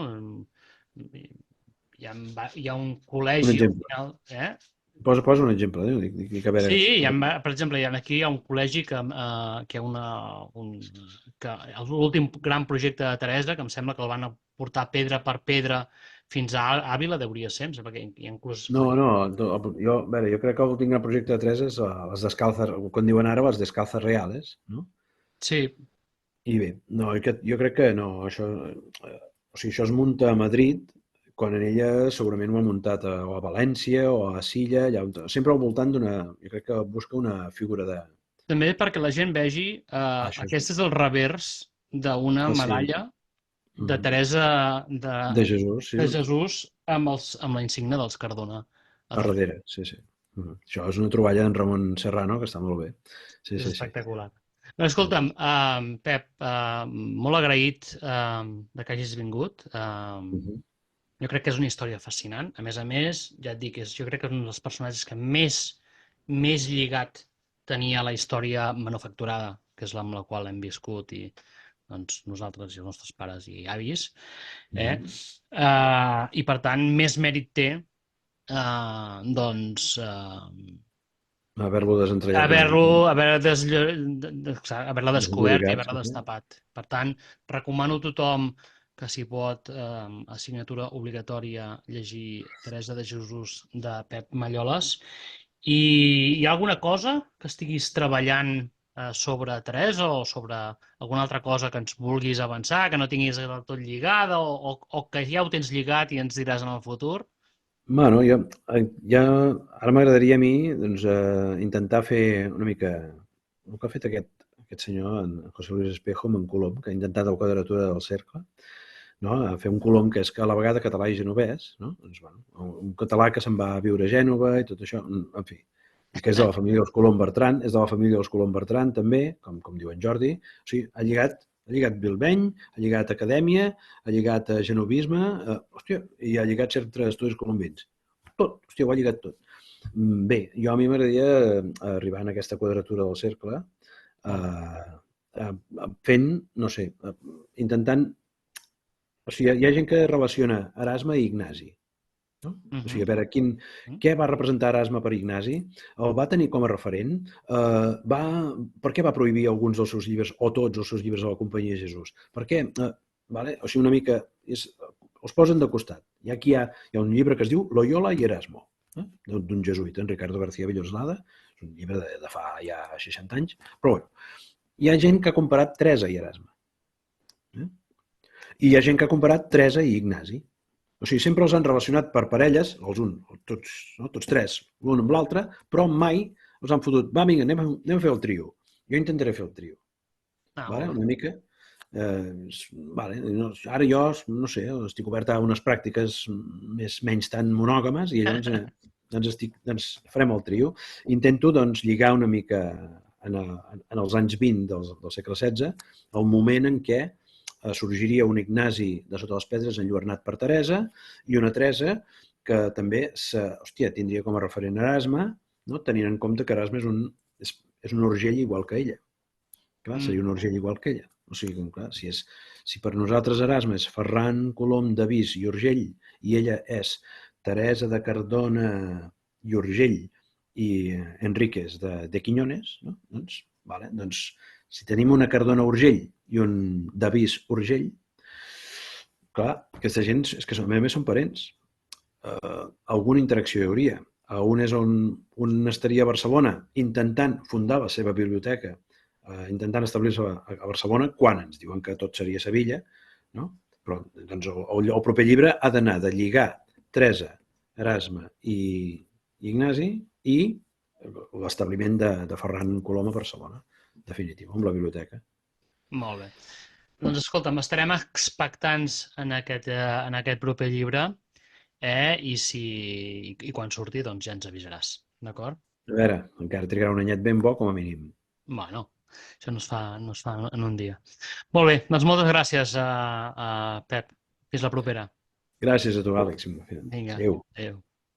Hi ha un Un col·legi al exemple. final, Posa un exemple. Dic a veure... Sí, per exemple, aquí hi ha un col·legi que hi ha que l'últim gran projecte de Teresa, que em sembla que el van portar pedra per pedra fins a Àvila, deuria ser, em sembla que hi ha inclús... No, jo crec que l'últim gran projecte de 3 és les descalzes, quan diuen ara les descalzes reales, no? Sí, I bé, no, jo crec que no, això, o sigui, això es munta a Madrid, quan en ella segurament ho ha muntat o a València o a Silla, sempre al voltant d'una, jo crec que busca una figura de... també perquè la gent vegi, Això és... aquest és el revers d'una Sí. medalla de Teresa De Jesús, sí, de Jesús amb la insígnia dels Cardona a a darrere. darrere, sí. Això és una troballa d'en Ramon Serrano, que està molt bé. Sí. És espectacular. No, escolta'm, Pep, molt agraït de que hagis vingut. Jo crec que és una història fascinant. A més, ja et dic, jo crec que és un dels personatges que més lligat tenia a la història manufacturada, que és amb la qual hem viscut i doncs, nosaltres i els nostres pares i avis. I per tant, més mèrit té doncs, Haver-lo desentrellat haver-la descobert i haver-la destapat. Per tant, recomano a tothom que s'hi pot, assignatura obligatòria, llegir Teresa de Jesús de Pep Malloles. I hi ha alguna cosa que estiguis treballant sobre Teresa o sobre alguna altra cosa que ens vulguis avançar, que no tinguis del tot lligada o que ja ho tens lligat i ens diràs en el futur? Bueno, ara m'agradaria a mi doncs, intentar fer una mica el que ha fet aquest senyor, en José Luis Espejo, amb en Colom, que ha intentat la quadratura del cercle, no? A fer un Colom que és que a la vegada català i genovès, no? Doncs, un català que se'n va a viure a Gènova i tot això, en fi, que és de la família dels Colom Bertran, és de la família dels Colom Bertran també, com diu en Jordi, o sigui, ha lligat Bilbeny, ha lligat acadèmia, ha lligat genovisme, i ha lligat certs estudis colombins. Tot, ho ha lligat tot. Bé, a mi m'agradaria arribar en aquesta quadratura del cercle fent, no sé, intentant... O sigui, hi ha gent que relaciona Erasme i Ignasi. No? O sigui, a veure, què va representar Erasme per Ignasi? El va tenir com a referent? Per què va prohibir alguns dels seus llibres o tots els seus llibres a la Companyia de Jesús? Per què? O sigui, una mica... Els posen de costat. Aquí hi ha un llibre que es diu Loyola i Erasmo, d'un jesuïta, en Ricardo García Villoslada. És un llibre de fa ja 60 anys. Però bé, hi ha gent que ha comparat Teresa i Erasme. I hi ha gent que ha comparat Teresa i Ignasi. O sigui, sempre els han relacionat per parelles, tots tres, l'un amb l'altre, però mai els han fotut. Va, vinga, anem a fer el trio. Jo intentaré fer el trio. Una mica. Ara jo, no sé, estic obert a unes pràctiques menys tan monògames i llavors farem el trio. Intento lligar una mica en els anys 20 del segle XVI, el moment en què sorgiria un Ignasi de sota les pedres enlluernat per Teresa i una Teresa que també tindria com a referent Erasme, tenint en compte que Erasme és un Urgell igual que ella. Clar, seria un Urgell igual que ella. O sigui, clar, si per nosaltres Erasme és Ferran Colom de Vis i Urgell i ella és Teresa de Cardona i Urgell i Enríquez de Quiñones, doncs si tenim una Cardona Urgell i un Davís Urgell, clar, aquesta gent és que a més són parents. Alguna interacció hi hauria. Un és on estaria a Barcelona intentant fundar la seva biblioteca, intentant establir-se a Barcelona, quan ens diuen que tot seria Sevilla, no? Però doncs, el proper llibre ha d'anar de lligar Teresa Erasme i Ignasi, i l'establiment de Ferran Colom a Barcelona, definitiu, amb la biblioteca. Molt bé. Doncs escolta'm, estarem expectants en aquest proper llibre, i quan surti doncs ja ens avisaràs, d'acord? A veure, encara trigarà un anyet ben bo, com a mínim. Bueno, això no es fa en un dia. Molt bé, doncs moltes gràcies, Pep. Fins la propera. Gràcies a tu, Àlex. Vinga, Adéu. adéu.